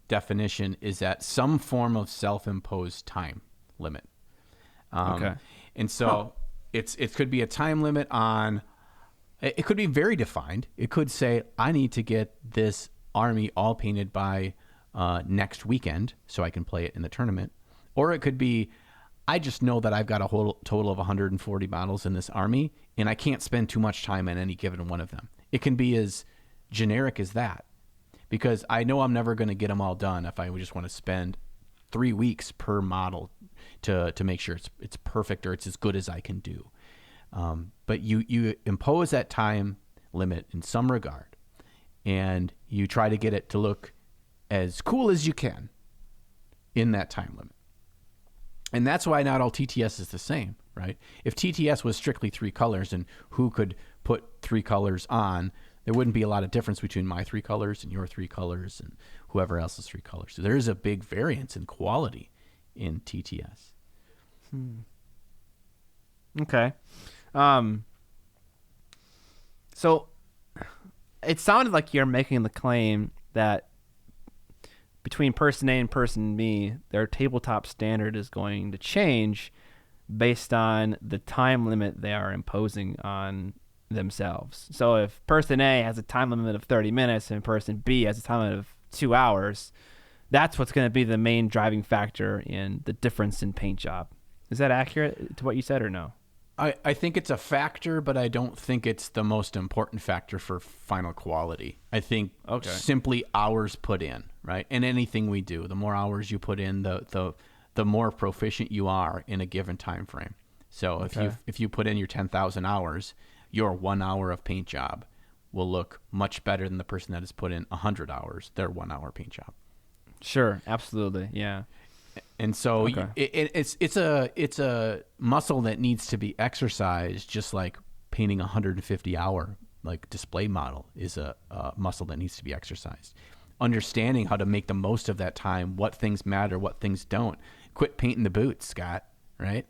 Speaker 1: definition is that some form of self-imposed time limit.
Speaker 2: Okay.
Speaker 1: And so it could be a time limit on. It could be very defined. It could say, I need to get this army all painted by next weekend so I can play it in the tournament. Or it could be, I just know that I've got a whole total of 140 models in this army, and I can't spend too much time on any given one of them. It can be as generic as that, because I know I'm never going to get them all done if I just want to spend 3 weeks per model to make sure it's perfect or it's as good as I can do. But you impose that time limit in some regard, and you try to get it to look as cool as you can in that time limit. And that's why not all TTS is the same, right? If TTS was strictly 3 colors and who could put 3 colors on, there wouldn't be a lot of difference between my 3 colors and your 3 colors and whoever else's 3 colors. So there is a big variance in quality in TTS.
Speaker 2: Okay. So it sounded like you're making the claim that between person A and person B, their tabletop standard is going to change based on the time limit they are imposing on themselves. So if person A has a time limit of 30 minutes and person B has a time limit of 2 hours, that's what's going to be the main driving factor in the difference in paint job. Is that accurate to what you said or no?
Speaker 1: I think it's a factor, but I don't think it's the most important factor for final quality. I think simply hours put in, right? And anything we do, the more hours you put in, the more proficient you are in a given time frame. So if you put in your 10,000 hours, your 1 hour of paint job will look much better than the person that has put in 100 hours, their 1 hour paint job.
Speaker 2: Sure, absolutely, yeah.
Speaker 1: And so it's a muscle that needs to be exercised, just like painting a 150-hour like display model is a muscle that needs to be exercised. Understanding how to make the most of that time, what things matter, what things don't. Quit painting the boots, Scott, right?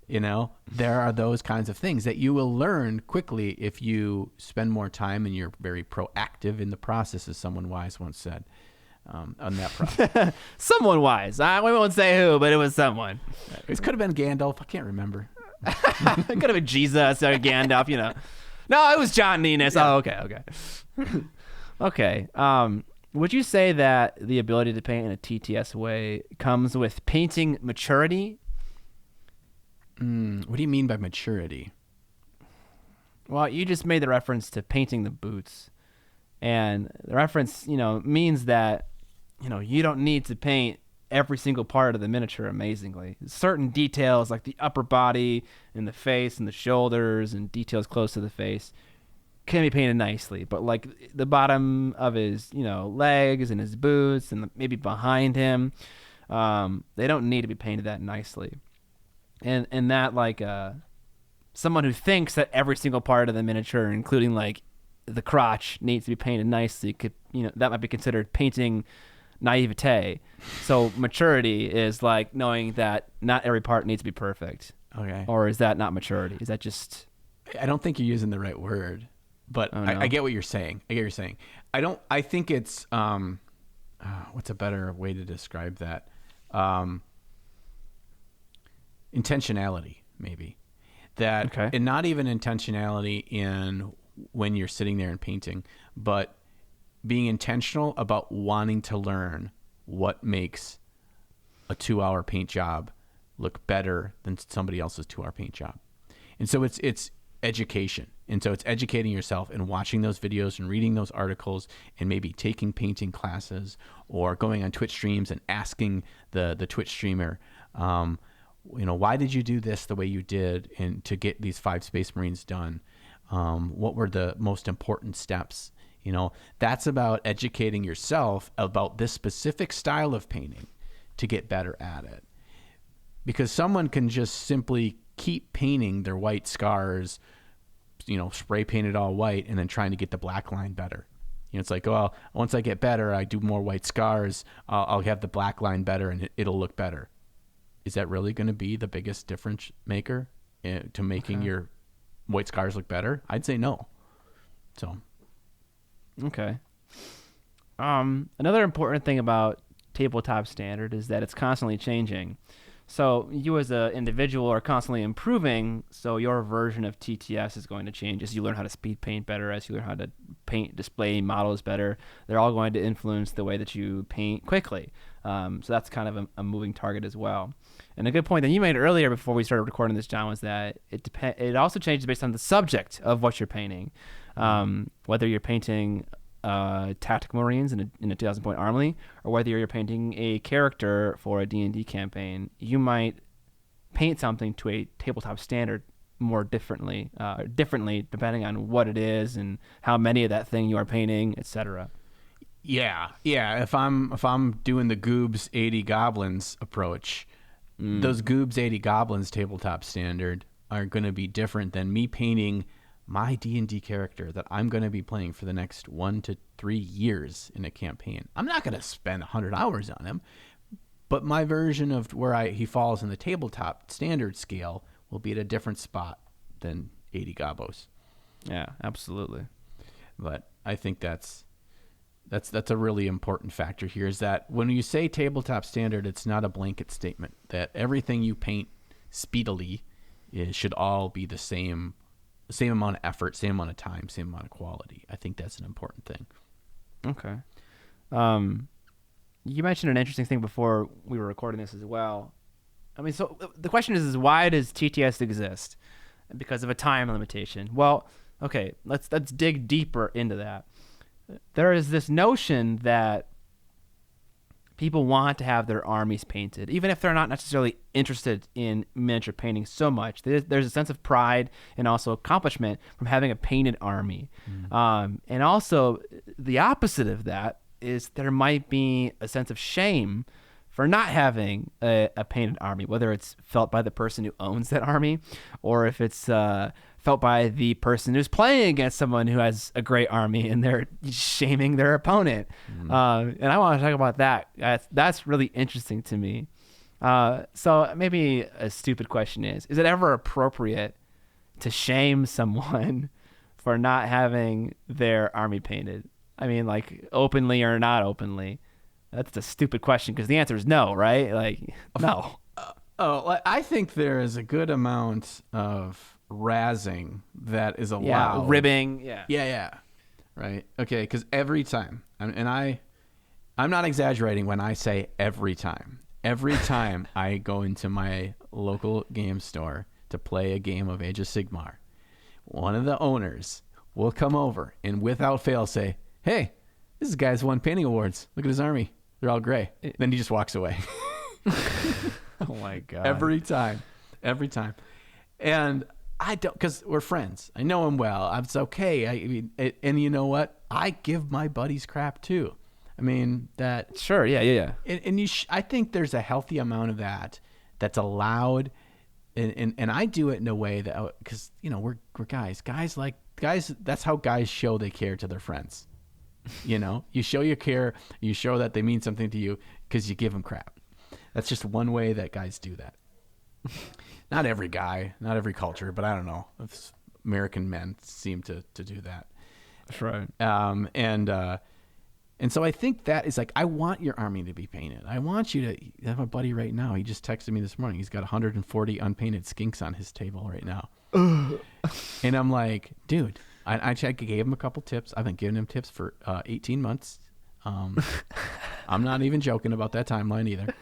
Speaker 1: You know, there are those kinds of things that you will learn quickly if you spend more time and you're very proactive in the process, as someone wise once said. On that process.
Speaker 2: Someone wise. We won't say who, but it was someone.
Speaker 1: It could have been Gandalf. I can't remember.
Speaker 2: It could have been Jesus or Gandalf, you know. No, it was John Nenus. Yeah. Oh, okay. Okay. Would you say that the ability to paint in a TTS way comes with painting maturity?
Speaker 1: What do you mean by maturity?
Speaker 2: Well, you just made the reference to painting the boots. And the reference, means that, you don't need to paint every single part of the miniature amazingly. Certain details like the upper body and the face and the shoulders and details close to the face can be painted nicely. But like the bottom of his, legs and his boots and maybe behind him, they don't need to be painted that nicely. And that like someone who thinks that every single part of the miniature, including like the crotch, needs to be painted nicely, could that might be considered painting naivete. So maturity is like knowing that not every part needs to be perfect.
Speaker 1: Okay.
Speaker 2: Or is that not maturity? Is that just...
Speaker 1: I don't think you're using the right word, but
Speaker 2: no.
Speaker 1: I get what you're saying. I think it's what's a better way to describe that? Intentionality, maybe. And not even intentionality in when you're sitting there and painting, but being intentional about wanting to learn what makes a 2-hour paint job look better than somebody else's 2-hour paint job. And so it's education. And so it's educating yourself and watching those videos and reading those articles and maybe taking painting classes or going on Twitch streams and asking the Twitch streamer, why did you do this the way you did and to get these 5 Space Marines done? What were the most important steps? That's about educating yourself about this specific style of painting to get better at it. Because someone can just simply keep painting their white scars, spray paint it all white and then trying to get the black line better. It's like, well, once I get better, I do more white scars, I'll have the black line better and it'll look better. Is that really going to be the biggest difference maker to making your white scars look better? I'd say no. So,
Speaker 2: okay. Another important thing about tabletop standard is that it's constantly changing. So you as an individual are constantly improving, so your version of TTS is going to change as you learn how to speed paint better, as you learn how to paint display models better. They're all going to influence the way that you paint quickly. So that's kind of a moving target as well. And a good point that you made earlier before we started recording this, John, was that it also changes based on the subject of what you're painting. Whether you're painting tactical Marines in a 2,000 point army, or whether you're painting a character for a D&D campaign, you might paint something to a tabletop standard more differently depending on what it is and how many of that thing you are painting, etc.
Speaker 1: Yeah. If I'm doing the Goobs 80 Goblins approach, those Goobs 80 Goblins tabletop standard are going to be different than me painting my D&D character that I'm going to be playing for the next 1 to 3 years in a campaign. I'm not going to spend 100 hours on him, but my version of where he falls in the tabletop standard scale will be at a different spot than 80 Gobos.
Speaker 2: Yeah, absolutely.
Speaker 1: But I think that's a really important factor here, is that when you say tabletop standard, it's not a blanket statement that everything you paint speedily should all be the same amount of effort, same amount of time, same amount of quality. I think that's an important thing.
Speaker 2: Okay. You mentioned an interesting thing before we were recording this as well. I mean, so the question is why does TTS exist? because of a time limitation. Well, okay, let's dig deeper into that. There is this notion that people want to have their armies painted, even if they're not necessarily interested in miniature painting so much. There's a sense of pride and also accomplishment from having a painted army. And also the opposite of that is there might be a sense of shame for not having a painted army, whether it's felt by the person who owns that army or if it's felt by the person who's playing against someone who has a great army and they're shaming their opponent. And I want to talk about that. That's really interesting to me. So maybe a stupid question is it ever appropriate to shame someone for not having their army painted? I mean, like openly or not openly? That's a stupid question because the answer is no, right? Like, no.
Speaker 1: I think there is a good amount of razzing that is allowed.
Speaker 2: Yeah, ribbing.
Speaker 1: Yeah. Right. Okay. Because every time, and I'm not exaggerating when I say every time I go into my local game store to play a game of Age of Sigmar, one of the owners will come over and without fail say, "Hey, this guy's won painting awards. Look at his army. They're all gray." Then he just walks away.
Speaker 2: Oh my God.
Speaker 1: Every time. And I don't, because we're friends. I know him well. It's okay. I mean, and you know what? I give my buddies crap too. I mean, that.
Speaker 2: Sure. Yeah.
Speaker 1: And I think there's a healthy amount of that's allowed. And I do it in a way that, because, you know, we're guys. Guys, that's how guys show they care to their friends. You know, you show you care, you show that they mean something to you because you give them crap. That's just one way that guys do that. Not every guy, not every culture, but I don't know. American men seem to do that.
Speaker 2: That's right.
Speaker 1: And so I think that is like, I want your army to be painted. I want you to have a buddy right now. He just texted me this morning. He's got 140 unpainted skinks on his table right now. And I'm like, dude, I gave him a couple tips. I've been giving him tips for 18 months. I'm not even joking about that timeline either.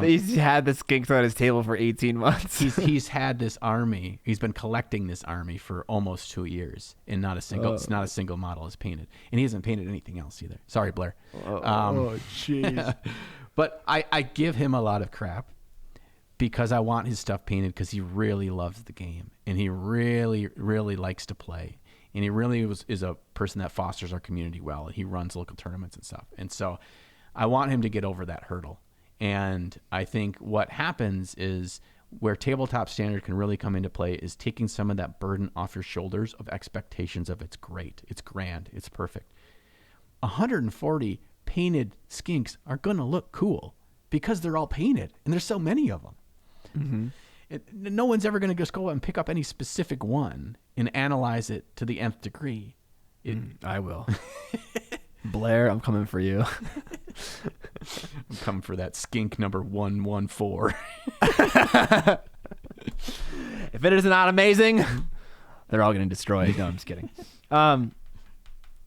Speaker 2: He's had the skinks on his table for 18 months.
Speaker 1: he's had this army. He's been collecting this army for almost 2 years, and not a single model is painted, and he hasn't painted anything else either. Sorry, Blair.
Speaker 2: Jeez.
Speaker 1: But I give him a lot of crap because I want his stuff painted because he really loves the game, and he really, really likes to play. And he really is a person that fosters our community well. And he runs local tournaments and stuff. And so I want him to get over that hurdle. And I think what happens is where tabletop standard can really come into play is taking some of that burden off your shoulders of expectations of it's great, it's grand, it's perfect. 140 painted skinks are going to look cool because they're all painted. And there's so many of them. Mm-hmm. No one's ever going to just go out and pick up any specific one and analyze it to the nth degree.
Speaker 2: I will. Blair, I'm coming for you.
Speaker 1: I'm coming for that skink number 114.
Speaker 2: If it is not amazing, they're all getting destroyed. No, I'm just kidding. So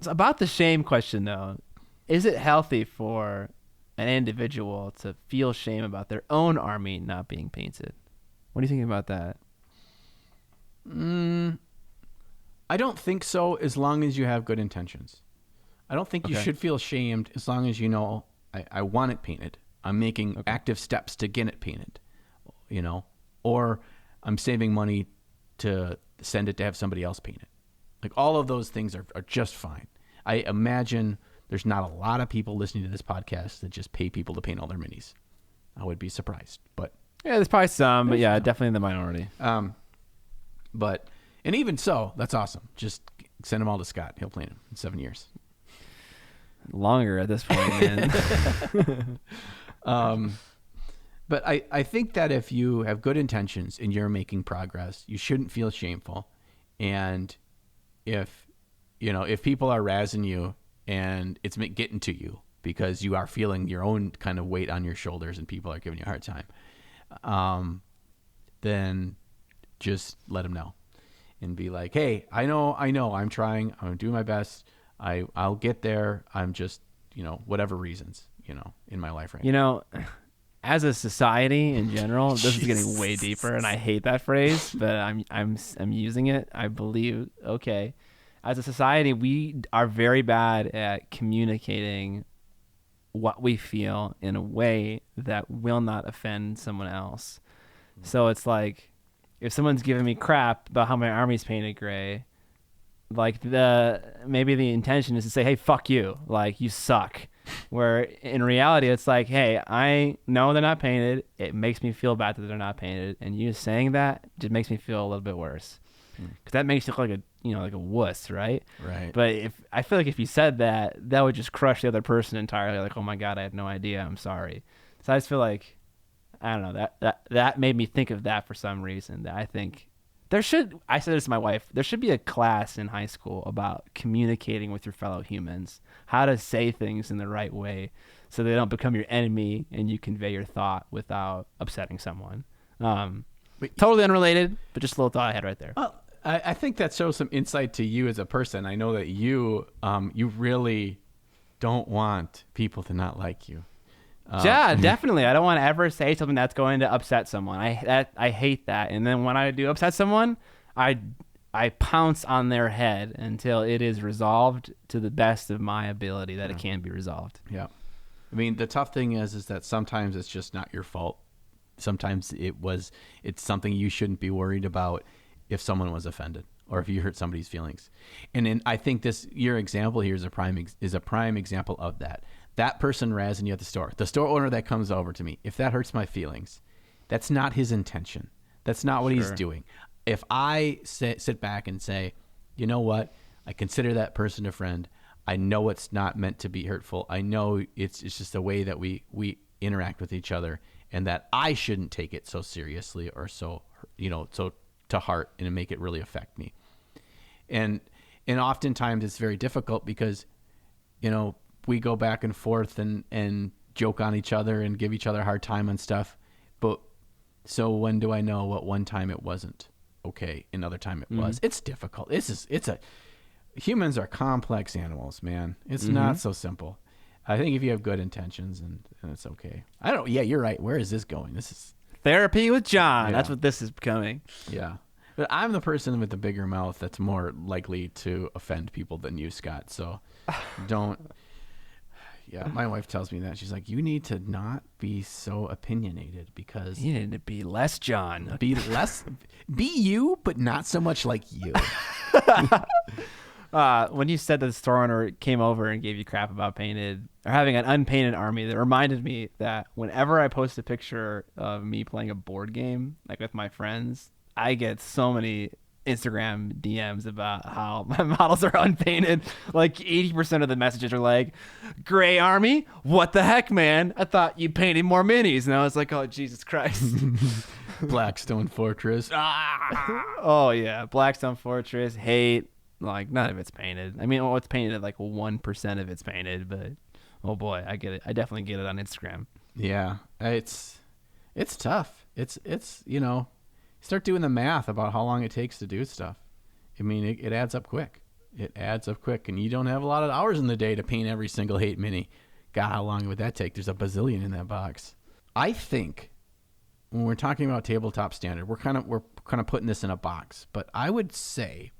Speaker 2: about the shame question, though, is it healthy for an individual to feel shame about their own army not being painted? What do you think about that?
Speaker 1: I don't think so, as long as you have good intentions. I don't think you should feel shamed as long as you know, I want it painted. I'm making active steps to get it painted, you know, or I'm saving money to send it to have somebody else paint it. Like, all of those things are just fine. I imagine there's not a lot of people listening to this podcast that just pay people to paint all their minis. I would be surprised, but.
Speaker 2: Yeah, there's probably some, but yeah, definitely in the minority.
Speaker 1: But, and even so, that's awesome. Just send them all to Scott. He'll paint them in 7 years.
Speaker 2: Longer at this point, man.
Speaker 1: But I think that if you have good intentions and you're making progress, you shouldn't feel shameful. And if people are razzing you and it's getting to you because you are feeling your own kind of weight on your shoulders and people are giving you a hard time, then just let them know and be like, hey, I know, I'm trying, I'm doing my best. I'll get there. I'm just, whatever reasons, in my life right now.
Speaker 2: as a society in general, this is getting way deeper, and I hate that phrase, but I'm using it. I believe, okay, as a society, we are very bad at communicating what we feel in a way that will not offend someone else. So it's like, if someone's giving me crap about how my army's painted gray, like maybe the intention is to say, hey, fuck you, like you suck. Where in reality, it's like, hey, I know they're not painted. It makes me feel bad that they're not painted, and you saying that just makes me feel a little bit worse, because that makes you look like like a wuss, right?
Speaker 1: Right.
Speaker 2: But I feel like if you said that, that would just crush the other person entirely. Like, oh my god, I had no idea. I'm sorry. So I just feel like, I don't know, that made me think of that for some reason. That I think I said this to my wife, there should be a class in high school about communicating with your fellow humans, how to say things in the right way so they don't become your enemy and you convey your thought without upsetting someone. Totally unrelated, but just a little thought I had right there.
Speaker 1: Well, I think that shows some insight to you as a person. I know that you really don't want people to not like you.
Speaker 2: Yeah, definitely. I don't want to ever say something that's going to upset someone. I hate that. And then when I do upset someone, I pounce on their head until it is resolved to the best of my ability that it can be resolved.
Speaker 1: Yeah. I mean, the tough thing is that sometimes it's just not your fault. Sometimes it's something you shouldn't be worried about if someone was offended or if you hurt somebody's feelings. And I think your example here is a prime example of that. That person razzing you at the store owner that comes over to me, if that hurts my feelings, that's not his intention. That's not what he's doing. If I sit back and say, you know what, I consider that person a friend. I know it's not meant to be hurtful. I know it's just a way that we interact with each other, and that I shouldn't take it so seriously or so to heart and make it really affect me. And oftentimes it's very difficult because, we go back and forth and joke on each other and give each other a hard time on stuff. But so when do I know what one time it wasn't okay, another time it was? It's difficult. Humans are complex animals, man. It's not so simple. I think if you have good intentions and it's okay. I don't. Yeah, you're right. Where is this going? This is
Speaker 2: therapy with John. Yeah. That's what this is becoming.
Speaker 1: Yeah. But I'm the person with the bigger mouth that's more likely to offend people than you, Scott. So don't. Yeah, my wife tells me that. She's like, you need to not be so opinionated because...
Speaker 2: You need to be less John.
Speaker 1: Be you, but not so much like you.
Speaker 2: When you said that the store owner came over and gave you crap about painted or having an unpainted army, that reminded me that whenever I post a picture of me playing a board game, like with my friends, I get so many Instagram DMs about how my models are unpainted. Like 80% of the messages are like, "Gray Army? What the heck, man? I thought you painted more minis." And I was like, oh, Jesus Christ.
Speaker 1: Blackstone Fortress.
Speaker 2: Oh, yeah. Blackstone Fortress. Hate. Like, none of it's painted. I mean, it's painted like 1% of it's painted, but oh boy, I get it. I definitely get it on Instagram.
Speaker 1: Yeah. It's tough. It's start doing the math about how long it takes to do stuff. I mean, it adds up quick. It adds up quick, and you don't have a lot of hours in the day to paint every single hate mini. God, how long would that take? There's a bazillion in that box. I think when we're talking about tabletop standard, we're kind of putting this in a box, but I would say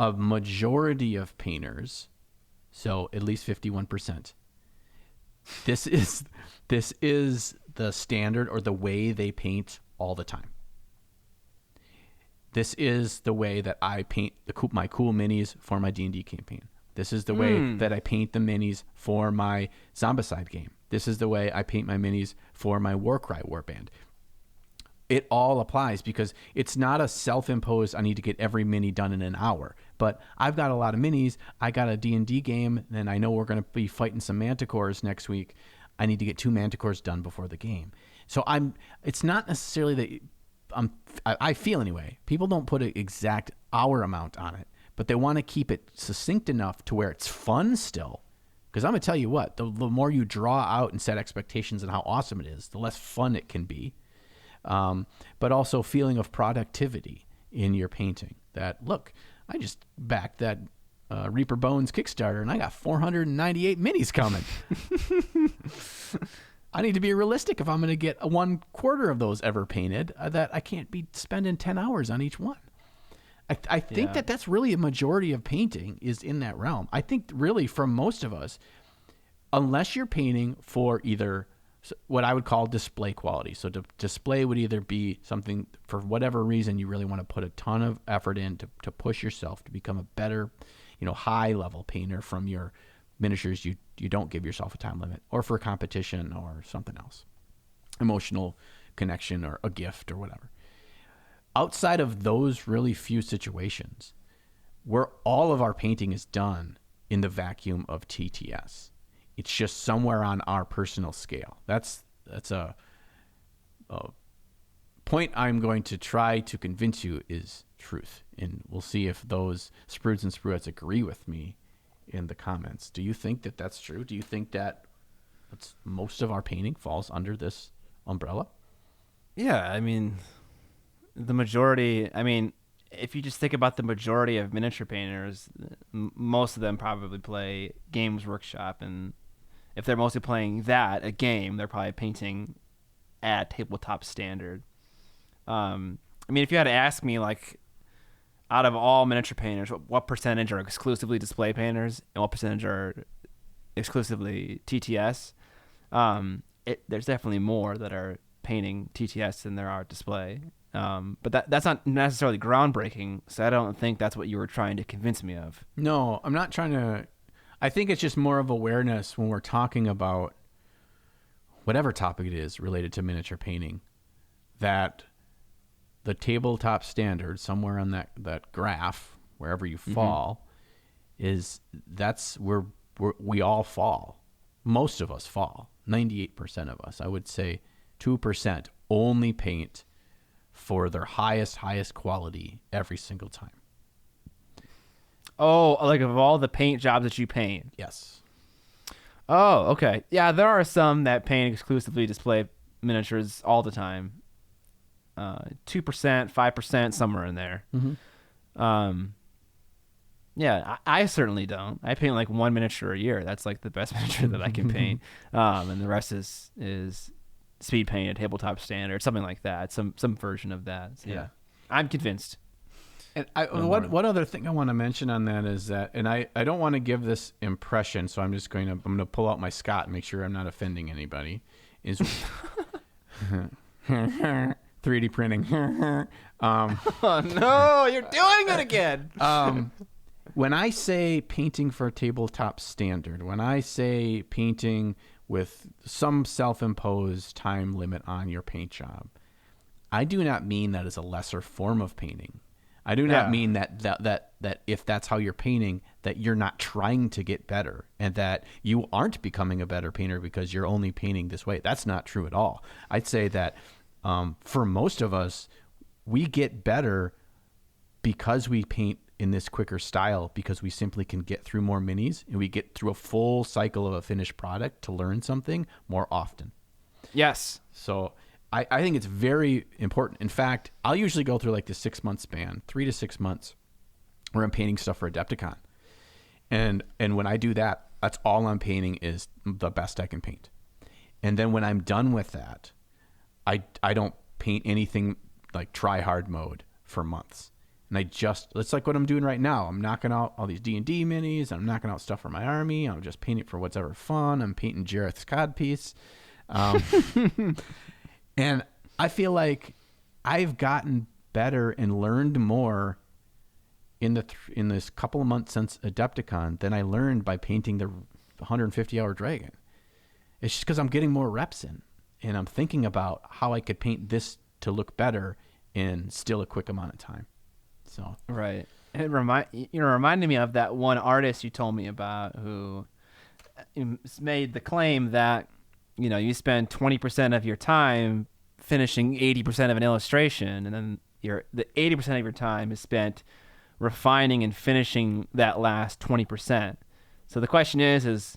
Speaker 1: a majority of painters, so at least 51%, this is the standard or the way they paint all the time. This is the way that I paint my cool minis for my D&D campaign. This is the way that I paint the minis for my Zombicide game. This is the way I paint my minis for my Warcry warband. It all applies because it's not a self-imposed, I need to get every mini done in an hour. But I've got a lot of minis. I got a D&D game, and I know we're going to be fighting some manticores next week. I need to get 2 manticores done before the game. So it's not necessarily that... I feel anyway, people don't put an exact hour amount on it, but they want to keep it succinct enough to where it's fun still. Because I'm going to tell you what, the more you draw out and set expectations on how awesome it is, the less fun it can be. But also feeling of productivity in your painting. That, look, I just backed that Reaper Bones Kickstarter and I got 498 minis coming. I need to be realistic if I'm going to get a 1/4 of those ever painted, that I can't be spending 10 hours on each one. I think that's really a majority of painting is in that realm. I think really for most of us, unless you're painting for either what I would call display quality. So display would either be something for whatever reason you really want to put a ton of effort in to push yourself to become a better, high level painter from your miniatures. You don't give yourself a time limit, or for competition or something else, emotional connection or a gift or whatever. Outside of those really few situations where all of our painting is done in the vacuum of TTS, it's just somewhere on our personal scale. That's a point I'm going to try to convince you is truth. And we'll see if those sprudes and spruettes agree with me in the comments. Do you think that that's true? Do you think that most of our painting falls under this umbrella?
Speaker 2: Yeah, I mean, the majority, if you just think about the majority of miniature painters, most of them probably play Games Workshop, and if they're mostly playing a game, they're probably painting at tabletop standard. If you had to ask me, like, out of all miniature painters, what percentage are exclusively display painters and what percentage are exclusively TTS, there's definitely more that are painting TTS than there are display. But that's not necessarily groundbreaking, so I don't think that's what you were trying to convince me of.
Speaker 1: No, I'm not trying to. I think it's just more of awareness when we're talking about whatever topic it is related to miniature painting, that the tabletop standard, somewhere on that graph, wherever you fall, that's where we all fall. Most of us fall. 98% of us. I would say 2% only paint for their highest quality every single time.
Speaker 2: Oh, like of all the paint jobs that you paint?
Speaker 1: Yes.
Speaker 2: Oh, okay. Yeah, there are some that paint exclusively display miniatures all the time. 2%, 5%, somewhere in there. Yeah, I certainly don't. I paint like one miniature a year. That's like the best miniature that I can paint. And the rest is speed painted, tabletop standard, something like that. Some version of that. So, yeah. I'm convinced.
Speaker 1: And one other thing I want to mention on that is that, and I don't want to give this impression, so I'm going to pull out my Scott and make sure I'm not offending anybody, is 3D printing.
Speaker 2: Oh no, you're doing it again.
Speaker 1: When I say painting for tabletop standard, when I say painting with some self-imposed time limit on your paint job, I do not mean that as a lesser form of painting. I do not mean that if that's how you're painting, that you're not trying to get better and that you aren't becoming a better painter because you're only painting this way. That's not true at all. I'd say that for most of us, we get better because we paint in this quicker style, because we simply can get through more minis and we get through a full cycle of a finished product to learn something more often.
Speaker 2: Yes.
Speaker 1: So I think it's very important. In fact, I'll usually go through like the 6-month span, 3 to 6 months, where I'm painting stuff for Adepticon. And when I do that, that's all I'm painting is the best I can paint. And then when I'm done with that, I don't paint anything like try hard mode for months. And it's like what I'm doing right now. I'm knocking out all these D&D minis. I'm knocking out stuff for my army. I'm just painting for what's ever fun. I'm painting Jareth's codpiece. And I feel like I've gotten better and learned more in this couple of months since Adepticon than I learned by painting the 150-hour dragon. It's just because I'm getting more reps in, and I'm thinking about how I could paint this to look better in still a quick amount of time. So
Speaker 2: right, it reminded me of that one artist you told me about who made the claim that you spend 20% of your time finishing 80% of an illustration, and then the 80% of your time is spent refining and finishing that last 20%. So the question is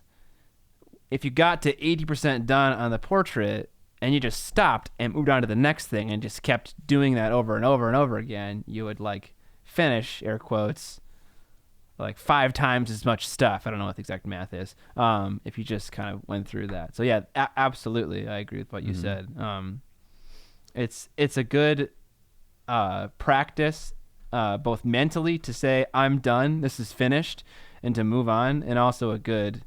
Speaker 2: if you got to 80% done on the portrait and you just stopped and moved on to the next thing and just kept doing that over and over and over again, you would like finish, air quotes, like 5 times as much stuff. I don't know what the exact math is. If you just kind of went through that. So yeah, absolutely, I agree with what you said. It's a good practice, both mentally to say I'm done, this is finished, and to move on, and also a good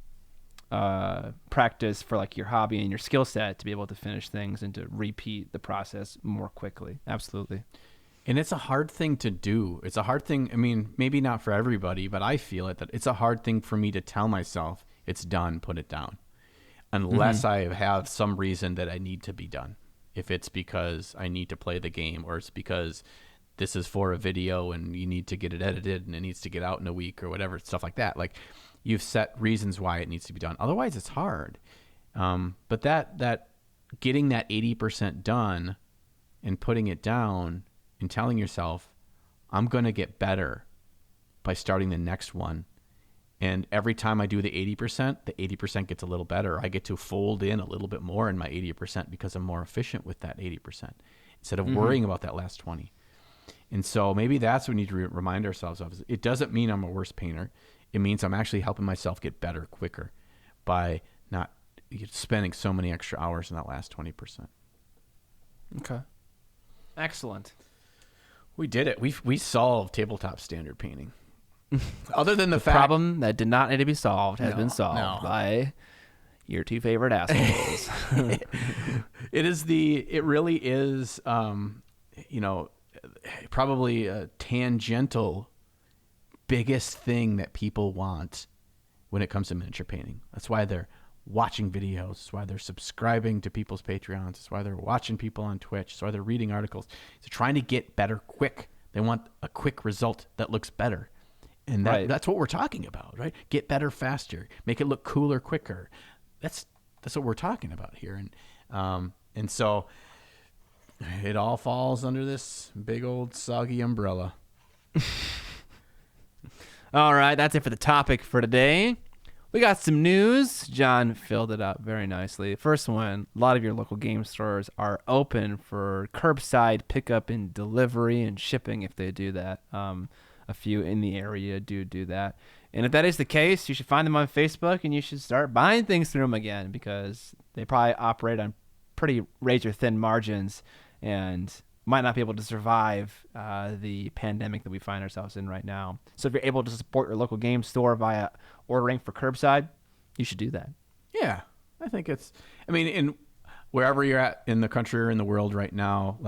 Speaker 2: practice for like your hobby and your skill set to be able to finish things and to repeat the process more quickly. Absolutely.
Speaker 1: And it's a hard thing to do. It's a hard thing. I mean, maybe not for everybody, but I feel it that it's a hard thing for me to tell myself it's done, put it down, unless I have some reason that I need to be done. If it's because I need to play the game, or it's because this is for a video and you need to get it edited and it needs to get out in a week or whatever, stuff like that. Like, you've set reasons why it needs to be done. Otherwise, it's hard. But that getting that 80% done and putting it down and telling yourself, I'm going to get better by starting the next one. And every time I do the 80% gets a little better. I get to fold in a little bit more in my 80% because I'm more efficient with that 80% instead of worrying about that last 20. And so maybe that's what we need to remind ourselves of. It doesn't mean I'm a worse painter. It means I'm actually helping myself get better quicker by not spending so many extra hours in that last 20%.
Speaker 2: Okay. Excellent.
Speaker 1: We did it. We solved tabletop standard painting. Other than the fact,
Speaker 2: problem that did not need to be solved has been solved by your 2 favorite assholes.
Speaker 1: It really is, probably a tangential biggest thing that people want when it comes to miniature painting. That's why they're watching videos. That's why they're subscribing to people's Patreons. That's why they're watching people on Twitch. That's why they're reading articles. They're trying to get better quick. They want a quick result that looks better. And that's what we're talking about, right? Get better faster. Make it look cooler quicker. That's what we're talking about here. And so it all falls under this big old soggy umbrella.
Speaker 2: All right, that's it for the topic for today. We got some news. John filled it up very nicely. First one, a lot of your local game stores are open for curbside pickup and delivery and shipping if they do that. A few in the area do that. And if that is the case, you should find them on Facebook and you should start buying things through them again, because they probably operate on pretty razor-thin margins and might not be able to survive the pandemic that we find ourselves in right now. So if you're able to support your local game store via ordering for curbside, you should do that.
Speaker 1: Yeah, I think in wherever you're at in the country or in the world right now,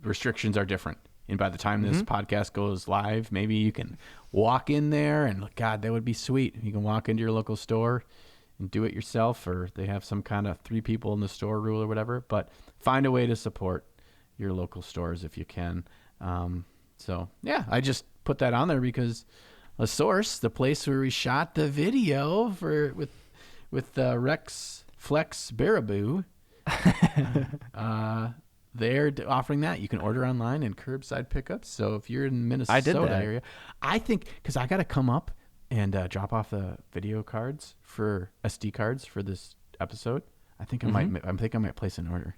Speaker 1: restrictions are different. And by the time this podcast goes live, maybe you can walk in there and, God, that would be sweet. You can walk into your local store and do it yourself, or they have some kind of 3 people in the store rule or whatever. But find a way to support your local stores if you can. I just put that on there because a source, the place where we shot the video with Rex Flex Baraboo, they're offering that. You can order online and curbside pickups. So if you're in Minnesota area, I think, because I got to come up and drop off the video cards for SD cards for this episode. I think I might place an order.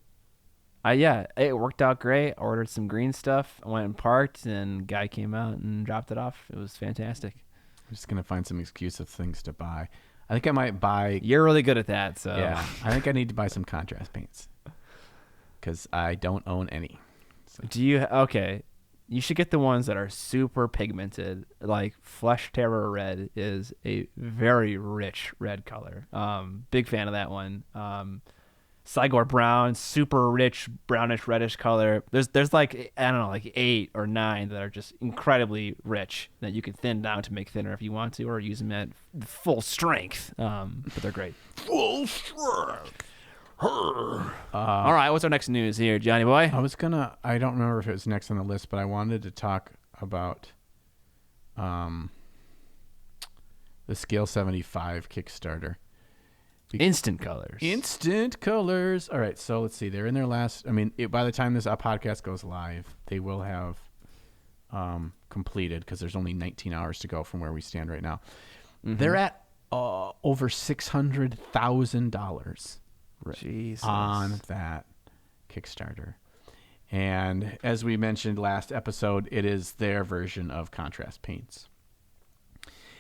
Speaker 2: Yeah, it worked out great. I ordered some green stuff. I went and parked, and guy came out and dropped it off. It was fantastic.
Speaker 1: I'm just going to find some excuse of things to buy. I think I might buy...
Speaker 2: You're really good at that, so...
Speaker 1: Yeah, I think I need to buy some contrast paints because I don't own any. So.
Speaker 2: Do you... Okay, you should get the ones that are super pigmented. Like Flesh Terror Red is a very rich red color. Big fan of that one. Cygor Brown, super rich brownish reddish color. There's like 8 or 9 that are just incredibly rich that you can thin down to make thinner if you want to, or use them at full strength. But they're great.
Speaker 1: Full strength.
Speaker 2: All right, what's our next news here, Johnny boy?
Speaker 1: I don't remember if it was next on the list, but I wanted to talk about the Scale 75 Kickstarter.
Speaker 2: Instant colors.
Speaker 1: All right, so let's see. They're in their last... by the time this podcast goes live, they will have completed, because there's only 19 hours to go from where we stand right now. They're at over $600,000 on that Kickstarter. And as we mentioned last episode, it is their version of contrast paints.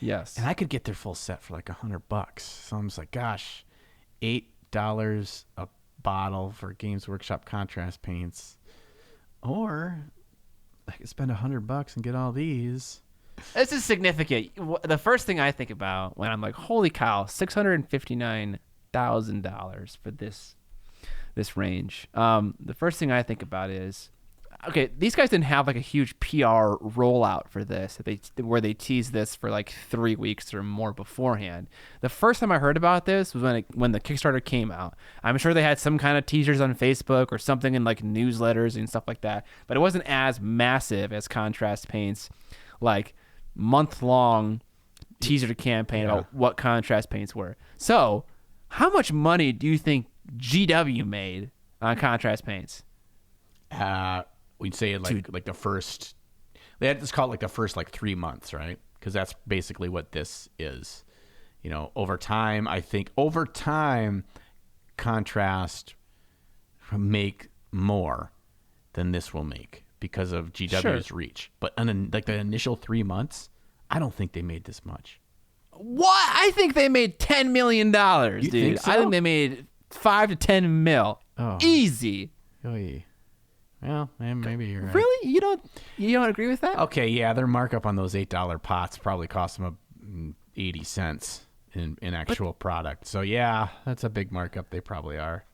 Speaker 2: Yes.
Speaker 1: And I could get their full set for like $100. So I'm just like, gosh, $8 a bottle for Games Workshop contrast paints, or I could spend $100 and get all these.
Speaker 2: This is significant. The first thing I think about when I'm like, holy cow, $659,000 for this range. The first thing I think about is, okay, these guys didn't have like a huge PR rollout for this, where they teased this for like 3 weeks or more beforehand. The first time I heard about this was when the Kickstarter came out. I'm sure they had some kind of teasers on Facebook or something in like newsletters and stuff like that, but it wasn't as massive as Contrast Paints, like month-long teaser campaign about what contrast paints were. So, how much money do you think GW made on contrast paints?
Speaker 1: We'd say like the first. Let's call it like the first like 3 months, right? Because that's basically what this is. You know, over time, contrast make more than this will make because of GW's reach. But like the initial 3 months, I don't think they made this much.
Speaker 2: What? I think they made $10 million, dude.
Speaker 1: Think so?
Speaker 2: I think they made 5 to 10 mil.
Speaker 1: Oh.
Speaker 2: Easy.
Speaker 1: Oy. Well, maybe you're right.
Speaker 2: Really? You don't agree with that?
Speaker 1: Okay, yeah, their markup on those $8 pots probably cost them 80 cents in actual product. So yeah, that's a big markup. They probably are.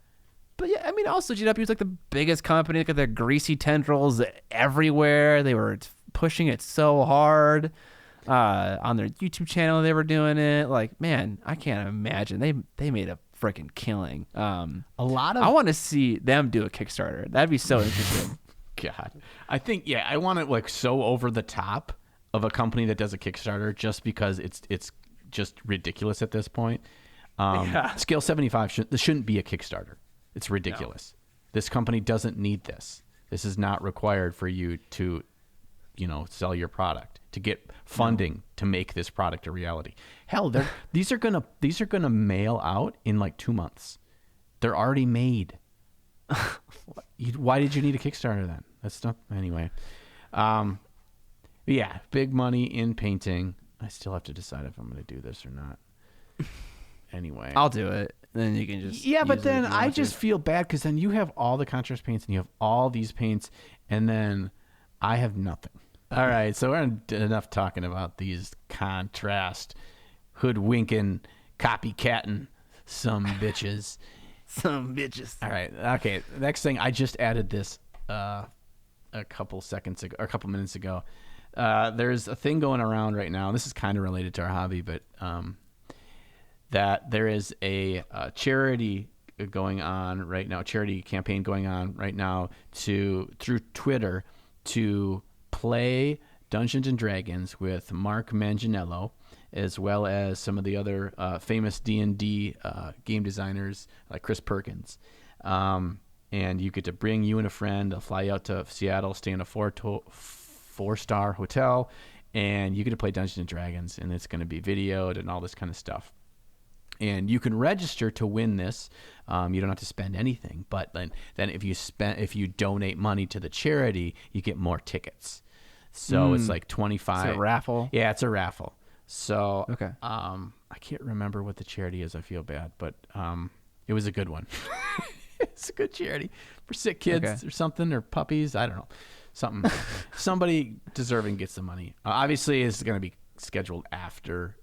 Speaker 2: But yeah, I mean, also GW is like the biggest company. Look at their greasy tendrils everywhere. They were pushing it so hard. On their YouTube channel, they were doing it. Like, man, I can't imagine. They made a freaking killing. I want to see them do a Kickstarter. That'd be so interesting.
Speaker 1: God, I think I want it like so over the top of a company that does a Kickstarter just because it's just ridiculous at this point. Scale 75 this shouldn't be a Kickstarter. It's ridiculous. No. This company doesn't need this. This is not required for you to, sell your product, to get funding to make this product a reality. Hell, these are gonna mail out in like 2 months. They're already made. Why did you need a Kickstarter then? That's not anyway. Yeah, big money in painting. I still have to decide if I'm going to do this or not. Anyway,
Speaker 2: I'll do it. Then you can just
Speaker 1: but then I just feel bad because then you have all the contrast paints and you have all these paints, and then I have nothing. All right, so we're enough talking about these contrast hoodwinking, copycatting some bitches.
Speaker 2: Some bitches.
Speaker 1: All right. Okay. Next thing, I just added this a couple minutes ago. There's a thing going around right now. This is kind of related to our hobby, but that there is a charity going on right now, charity campaign going on right now through Twitter to play Dungeons and Dragons with Mark Manganiello, as well as some of the other famous D&D game designers like Chris Perkins. And you get to bring you and a friend. They'll fly out to Seattle, stay in a four-star hotel, and you get to play Dungeons and Dragons, and it's going to be videoed and all this kind of stuff. And you can register to win this. You don't have to spend anything, but then if you donate money to the charity, you get more tickets. So it's like 25.
Speaker 2: It's a raffle.
Speaker 1: Yeah, it's a raffle. So
Speaker 2: okay.
Speaker 1: I can't remember what the charity is. I feel bad, but it was a good one. It's a good charity for sick kids or something, or puppies. I don't know. Something. Somebody deserving gets the money. Obviously, it's going to be scheduled after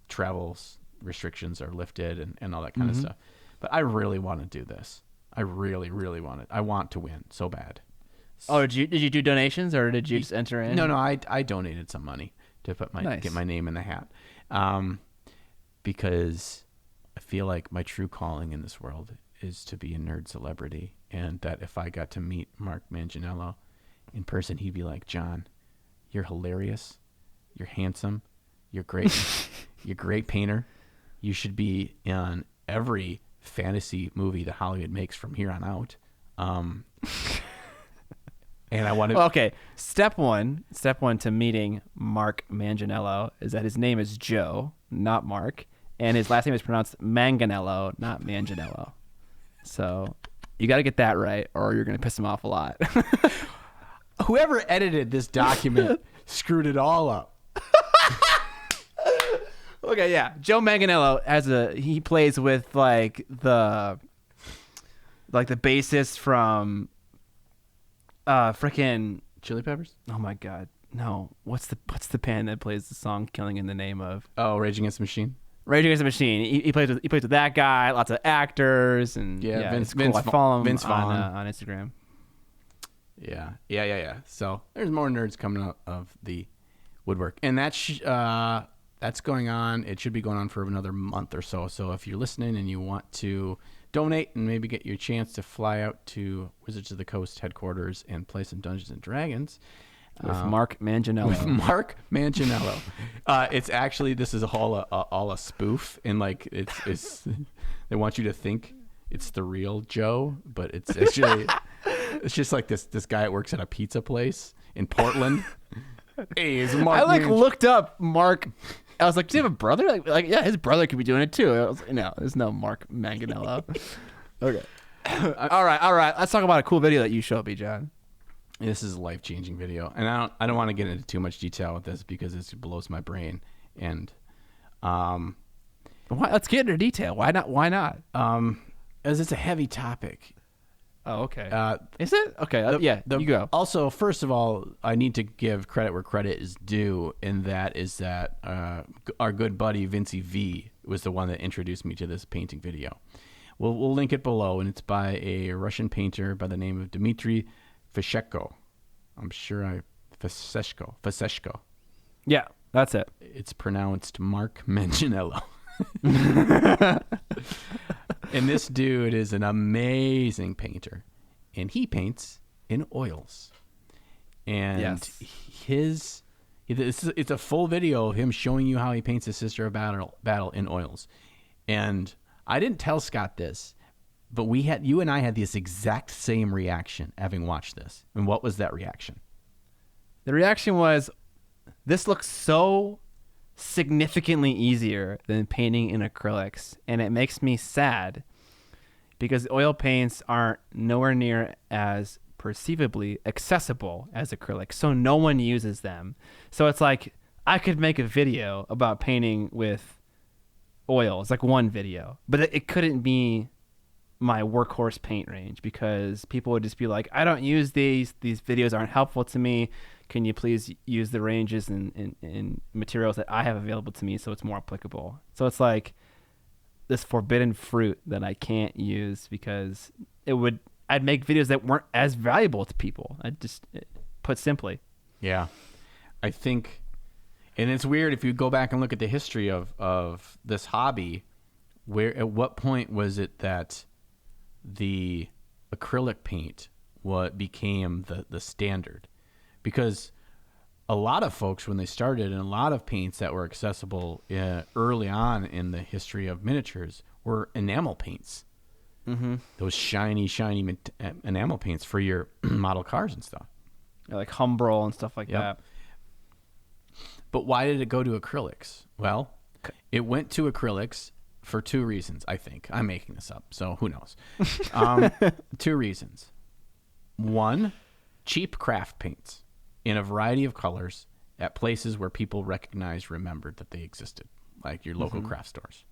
Speaker 1: travel restrictions are lifted and all that kind of stuff. But I really want to do this. I really, really want it. I want to win so bad.
Speaker 2: Oh, did you do donations or did you just enter in?
Speaker 1: No, I donated some money to get my name in the hat, because I feel like my true calling in this world is to be a nerd celebrity, and that if I got to meet Mark Manganiello in person, he'd be like, John, you're hilarious, you're handsome, you're great, you're a great painter, you should be in every fantasy movie that Hollywood makes from here on out. And I want to.
Speaker 2: Okay, step one to meeting Mark Manganiello is that his name is Joe, not Mark, and his last name is pronounced Manganiello, not Manganiello. So you got to get that right, or you're going to piss him off a lot.
Speaker 1: Whoever edited this document screwed it all up.
Speaker 2: Okay, yeah. Joe Manganiello he plays with like the bassist from frickin'
Speaker 1: Chili Peppers?
Speaker 2: oh my god. No. What's the band that plays the song Killing in the Name of?
Speaker 1: Oh, Rage Against the Machine.
Speaker 2: Rage Against the Machine. He plays with that guy, lots of actors and
Speaker 1: Vince,
Speaker 2: it's cool.
Speaker 1: Vince
Speaker 2: I follow him
Speaker 1: Vince Vaughn.
Speaker 2: on Instagram.
Speaker 1: Yeah. So there's more nerds coming out of the woodwork. And that's going on. It should be going on for another month or so. So if you're listening and you want to donate and maybe get your chance to fly out to Wizards of the Coast headquarters and play some Dungeons and Dragons
Speaker 2: with Mark Manganiello.
Speaker 1: It's actually, this is all a spoof, and like it's they want you to think it's the real Joe, but it's actually it's just like this guy that works at a pizza place in Portland. Hey, it's Mark.
Speaker 2: I looked up Mark. I was like, "Do you have a brother?" Like, yeah, his brother could be doing it too. I was like, no, there's no Mark Manganiello. Okay. All right. Let's talk about a cool video that you showed me, John.
Speaker 1: This is a life-changing video, and I don't want to get into too much detail with this because it blows my brain. And
Speaker 2: let's get into detail. Why not?
Speaker 1: As it's a heavy topic.
Speaker 2: Oh, okay. Is it? Okay. You go.
Speaker 1: Also, first of all, I need to give credit where credit is due, and that is that our good buddy Vincey V was the one that introduced me to this painting video. We'll link it below, and it's by a Russian painter by the name of Dmitry Fashechko. Faseshko.
Speaker 2: Yeah, that's it.
Speaker 1: It's pronounced Mark Manganiello. And this dude is an amazing painter, and he paints in oils. And it's a full video of him showing you how he paints his Sister of Battle in oils. And I didn't tell Scott this, but you and I had this exact same reaction having watched this. And what was that reaction?
Speaker 2: The reaction was, this looks so significantly easier than painting in acrylics, and it makes me sad because oil paints aren't nowhere near as perceivably accessible as acrylics, so no one uses them. So it's like I could make a video about painting with oils, like one video, but it couldn't be my workhorse paint range because people would just be like, I don't use these videos aren't helpful to me. Can you please use the ranges and materials that I have available to me so it's more applicable? So it's like this forbidden fruit that I can't use because I'd make videos that weren't as valuable to people. Put simply.
Speaker 1: Yeah. I think, and it's weird if you go back and look at the history of this hobby, at what point was it that the acrylic paint became the standard? Because a lot of folks, when they started, and a lot of paints that were accessible early on in the history of miniatures were enamel paints.
Speaker 2: Mm-hmm.
Speaker 1: Those shiny enamel paints for your model cars and stuff.
Speaker 2: Yeah, like Humbrol and stuff like that.
Speaker 1: But why did it go to acrylics? Well, it went to acrylics for two reasons, I think. I'm making this up, so who knows? Two reasons. One, cheap craft paints in a variety of colors at places where people remembered that they existed, like your local craft stores.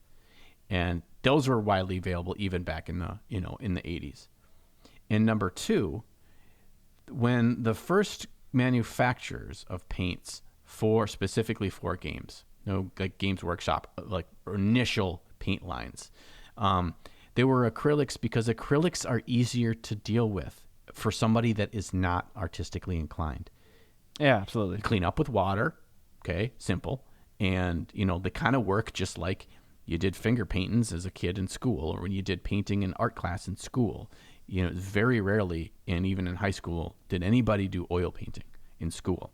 Speaker 1: And those were widely available even back in the 80s. And number two, when the first manufacturers of paints specifically for games, like Games Workshop, like initial paint lines, they were acrylics because acrylics are easier to deal with for somebody that is not artistically inclined.
Speaker 2: Yeah, absolutely.
Speaker 1: Clean up with water, okay, simple. And, they kind of work just like you did finger paintings as a kid in school or when you did painting in art class in school. Very rarely, and even in high school, did anybody do oil painting in school.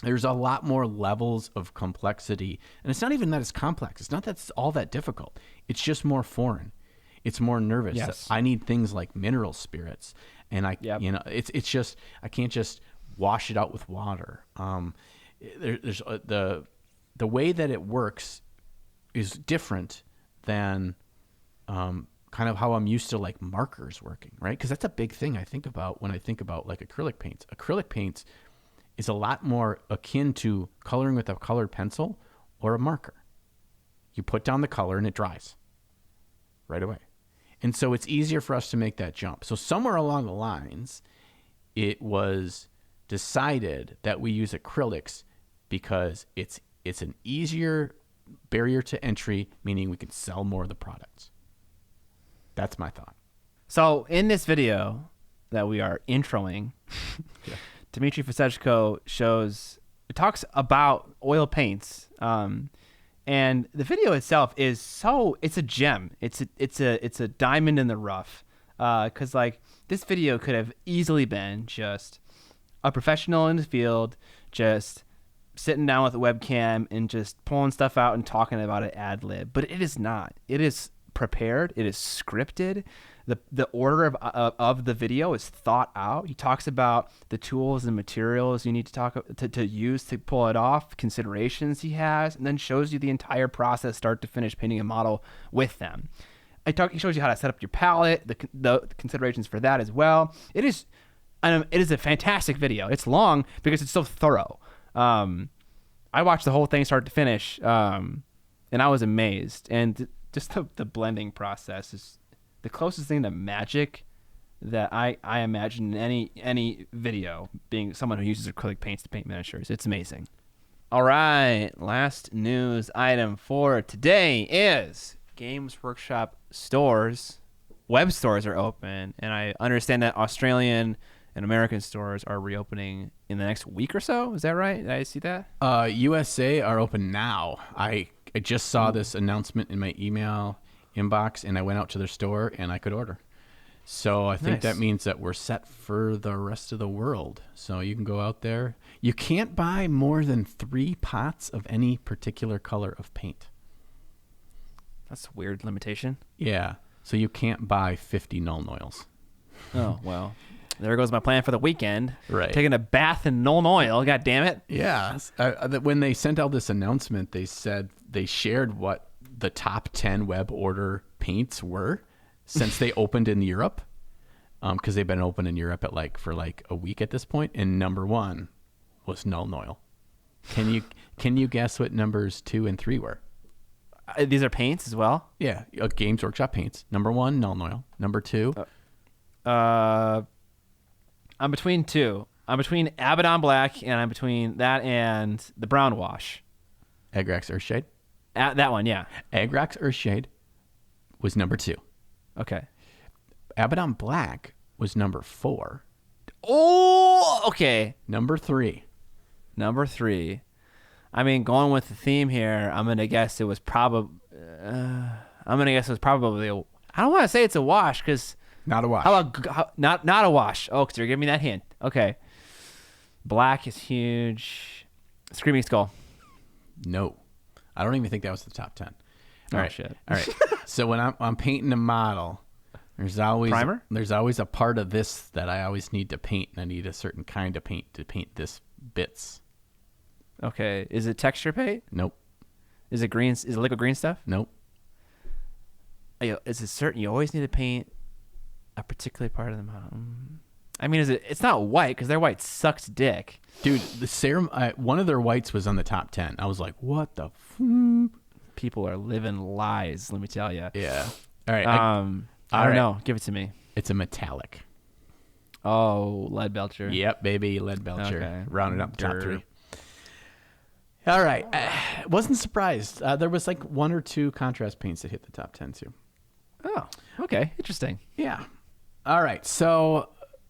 Speaker 1: There's a lot more levels of complexity, and it's not even that it's complex. It's not that it's all that difficult. It's just more foreign. It's more nervous.
Speaker 2: Yes.
Speaker 1: I need things like mineral spirits, and it's just I can't just wash it out with water. There's the way that it works is different than kind of how I'm used to like markers working, right? Because that's a big thing I think about when I think about like acrylic paints. Acrylic paints is a lot more akin to coloring with a colored pencil or a marker. You put down the color and it dries right away. And so it's easier for us to make that jump. So somewhere along the lines, it was decided that we use acrylics because it's an easier barrier to entry, meaning we can sell more of the products. That's my thought.
Speaker 2: So in this video that we are introing, Dmitry Fasechko talks about oil paints. And the video itself it's a gem. It's a diamond in the rough. Cause like this video could have easily been just a professional in the field, just sitting down with a webcam and just pulling stuff out and talking about it ad lib. But it is not. It is prepared. It is scripted. The order of the video is thought out. He talks about the tools and materials you need to use to pull it off, considerations he has, and then shows you the entire process, start to finish, painting a model with them. He shows you how to set up your palette, the considerations for that as well. It is a fantastic video. It's long because it's so thorough. I watched the whole thing start to finish, and I was amazed. And just the blending process is the closest thing to magic that I imagine in any video, being someone who uses acrylic paints to paint miniatures. It's amazing. All right, last news item for today is Games Workshop stores, web stores are open, and I understand that Australian and American stores are reopening in the next week or so. Is that right? Did I see that?
Speaker 1: USA are open now. I just saw this announcement in my email inbox, and I went out to their store and I could order. So I think that means that we're set for the rest of the world. So you can go out there. You can't buy more than 3 pots of any particular color of paint.
Speaker 2: That's a weird limitation.
Speaker 1: Yeah. So you can't buy 50 Nuln Oils.
Speaker 2: Oh, well. There goes my plan for the weekend.
Speaker 1: Right.
Speaker 2: Taking a bath in Nuln Oil. God damn it.
Speaker 1: Yeah. When they sent out this announcement, they said they shared what the top 10 web order paints were since they opened in Europe, because they've been open in Europe for a week at this point, and number 1 was Nuln Oil. Can you guess what numbers 2 and 3 were?
Speaker 2: These are paints as well?
Speaker 1: Yeah, Games Workshop paints. Number 1, Nuln Oil. Number 2,
Speaker 2: I'm between 2. I'm between Abaddon Black, and I'm between that and the Brown Wash.
Speaker 1: Agrax Earthshade.
Speaker 2: That one, yeah.
Speaker 1: Agrax Earthshade was number 2.
Speaker 2: Okay.
Speaker 1: Abaddon Black was number 4.
Speaker 2: Oh, okay.
Speaker 1: Number 3.
Speaker 2: I mean, going with the theme here, I'm gonna guess it was probably. I don't want to say it's a wash because.
Speaker 1: Not a wash.
Speaker 2: How about not a wash? Oh, because you're giving me that hint. Okay. Black is huge. Screaming Skull.
Speaker 1: No. I don't even think that was the top 10.
Speaker 2: All right. Shit.
Speaker 1: All right. So when I'm painting a model, there's always
Speaker 2: primer?
Speaker 1: There's always a part of this that I always need to paint, and I need a certain kind of paint to paint this bits.
Speaker 2: Okay. Is it texture paint?
Speaker 1: Nope.
Speaker 2: Is it green? Is it liquid green stuff?
Speaker 1: Nope.
Speaker 2: Is it certain you always need to paint a particular part of the model? I mean, it's not white because their white sucks dick.
Speaker 1: Dude, the serum, one of their whites was on the top 10. I was like, what the
Speaker 2: People are living lies, let me tell you.
Speaker 1: Yeah. All right.
Speaker 2: I don't know. Give it to me.
Speaker 1: It's a metallic.
Speaker 2: Oh, lead belcher.
Speaker 1: Yep, baby, lead belcher.
Speaker 2: Okay.
Speaker 1: Rounded up top 3. All right. Wasn't surprised. There was 1 or 2 contrast paints that hit the top 10 too.
Speaker 2: Oh, okay. Interesting.
Speaker 1: Yeah. All right. So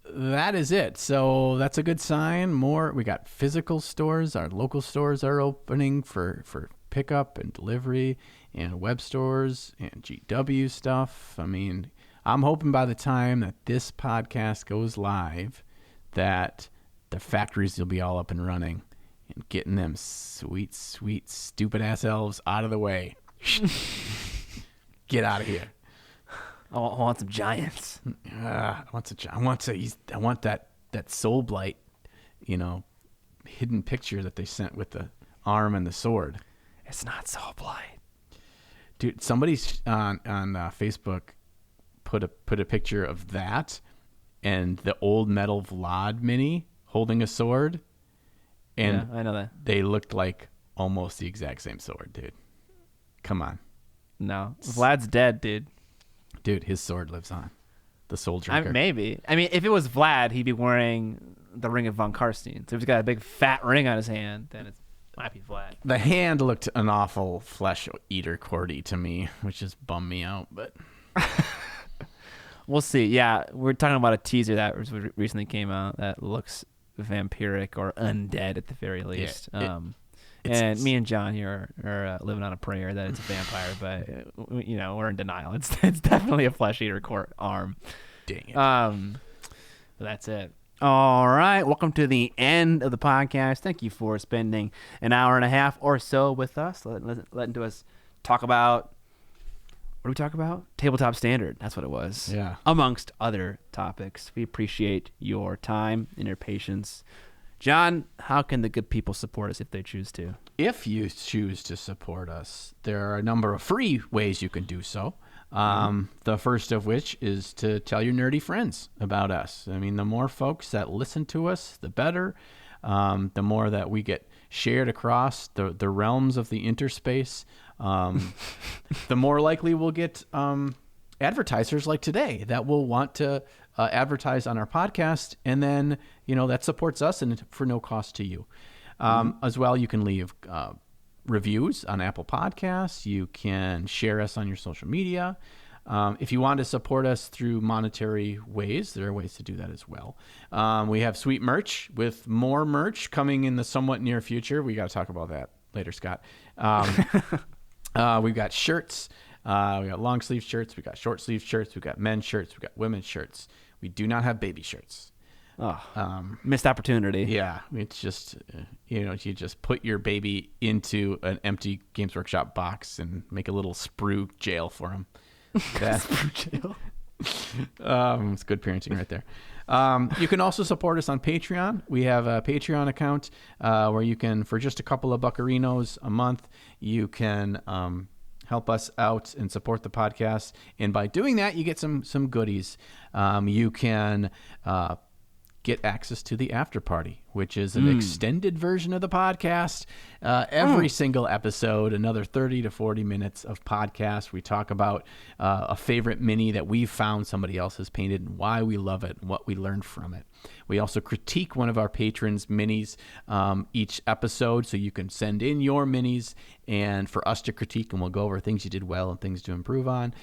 Speaker 1: that is it. So that's a good sign. We got physical stores. Our local stores are opening for pickup and delivery, and web stores and GW stuff. I mean, I'm hoping by the time that this podcast goes live that the factories will be all up and running and getting them sweet, sweet, stupid ass elves out of the way. Get out of here.
Speaker 2: I want some giants.
Speaker 1: I want that Soul Blight, hidden picture that they sent with the arm and the sword.
Speaker 2: It's not Soul Blight.
Speaker 1: Dude, somebody on Facebook put a picture of that and the old metal Vlad mini holding a sword, and
Speaker 2: yeah, I know that
Speaker 1: they looked like almost the exact same sword, dude. Come on.
Speaker 2: No. Vlad's dead, dude.
Speaker 1: Dude, his sword lives on. The soul drinker.
Speaker 2: Maybe. I mean, if it was Vlad, he'd be wearing the ring of Von Karstein. So if he's got a big fat ring on his hand, then it might be Vlad.
Speaker 1: The hand looked an awful flesh eater Cordy to me, which just bummed me out. But
Speaker 2: we'll see. Yeah, we're talking about a teaser that recently came out that looks vampiric or undead at the very least.
Speaker 1: Yeah,
Speaker 2: and me and John here are living on a prayer that it's a vampire, but we're in denial. It's definitely a flesh eater arm.
Speaker 1: Dang it.
Speaker 2: That's it. All right, welcome to the end of the podcast. Thank you for spending an hour and a half or so with us, letting us talk about. What do we talk about? Tabletop Standard. That's what it was.
Speaker 1: Yeah.
Speaker 2: Amongst other topics. We appreciate your time and your patience. John, how can the good people support us if they choose to?
Speaker 1: If you choose to support us, there are a number of free ways you can do so. The first of which is to tell your nerdy friends about us. I mean, the more folks that listen to us, the better. The more that we get shared across the realms of the interspace, the more likely we'll get advertisers like today that will want to advertise on our podcast, and then that supports us and for no cost to you. As well, you can leave reviews on Apple Podcasts. You can share us on your social media. If you want to support us through monetary ways, there are ways to do that as well. We have sweet merch, with more merch coming in the somewhat near future. We got to talk about that later, Scott. We've got shirts. We got long sleeve shirts. We got short sleeve shirts. We got men's shirts. We got women's shirts. We do not have baby shirts.
Speaker 2: Missed opportunity.
Speaker 1: Yeah, it's just you just put your baby into an empty Games Workshop box and make a little sprue jail for him. Sprue jail. It's good parenting right there. You can also support us on Patreon. We have a Patreon account where you can, for just a couple of buccarinos a month, you can help us out and support the podcast. And by doing that, you get some goodies. You can get access to the after party, which is an extended version of the podcast. Every single episode, another 30 to 40 minutes of podcast. We talk about a favorite mini that we've found somebody else has painted and why we love it and what we learned from it. We also critique one of our patrons' minis each episode, so you can send in your minis and for us to critique, and we'll go over things you did well and things to improve on.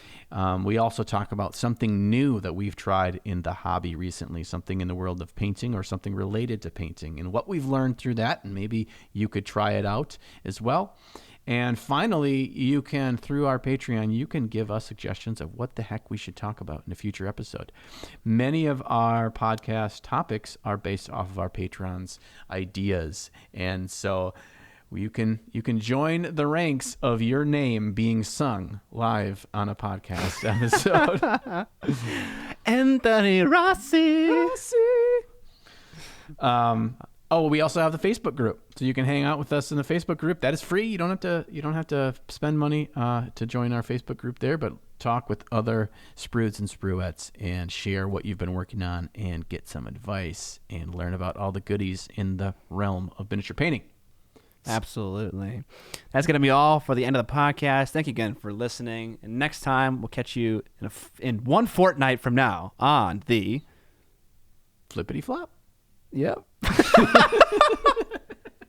Speaker 1: We also talk about something new that we've tried in the hobby recently, something in the world of painting or something related to painting, and what we've learned through that, and maybe you could try it out as well. And finally, you can, through our Patreon, you can give us suggestions of what the heck we should talk about in a future episode. Many of our podcast topics are based off of our patrons' ideas. And so you can join the ranks of your name being sung live on a podcast episode.
Speaker 2: Anthony Rossi.
Speaker 1: We also have the Facebook group, so you can hang out with us in the Facebook group. That is free. You don't have to spend money to join our Facebook group there, but talk with other sprudes and spruettes and share what you've been working on and get some advice and learn about all the goodies in the realm of miniature painting.
Speaker 2: Absolutely. That's going to be all for the end of the podcast. Thank you again for listening. And next time, we'll catch you in one fortnight from now on the
Speaker 1: Flippity Flop.
Speaker 2: Yep.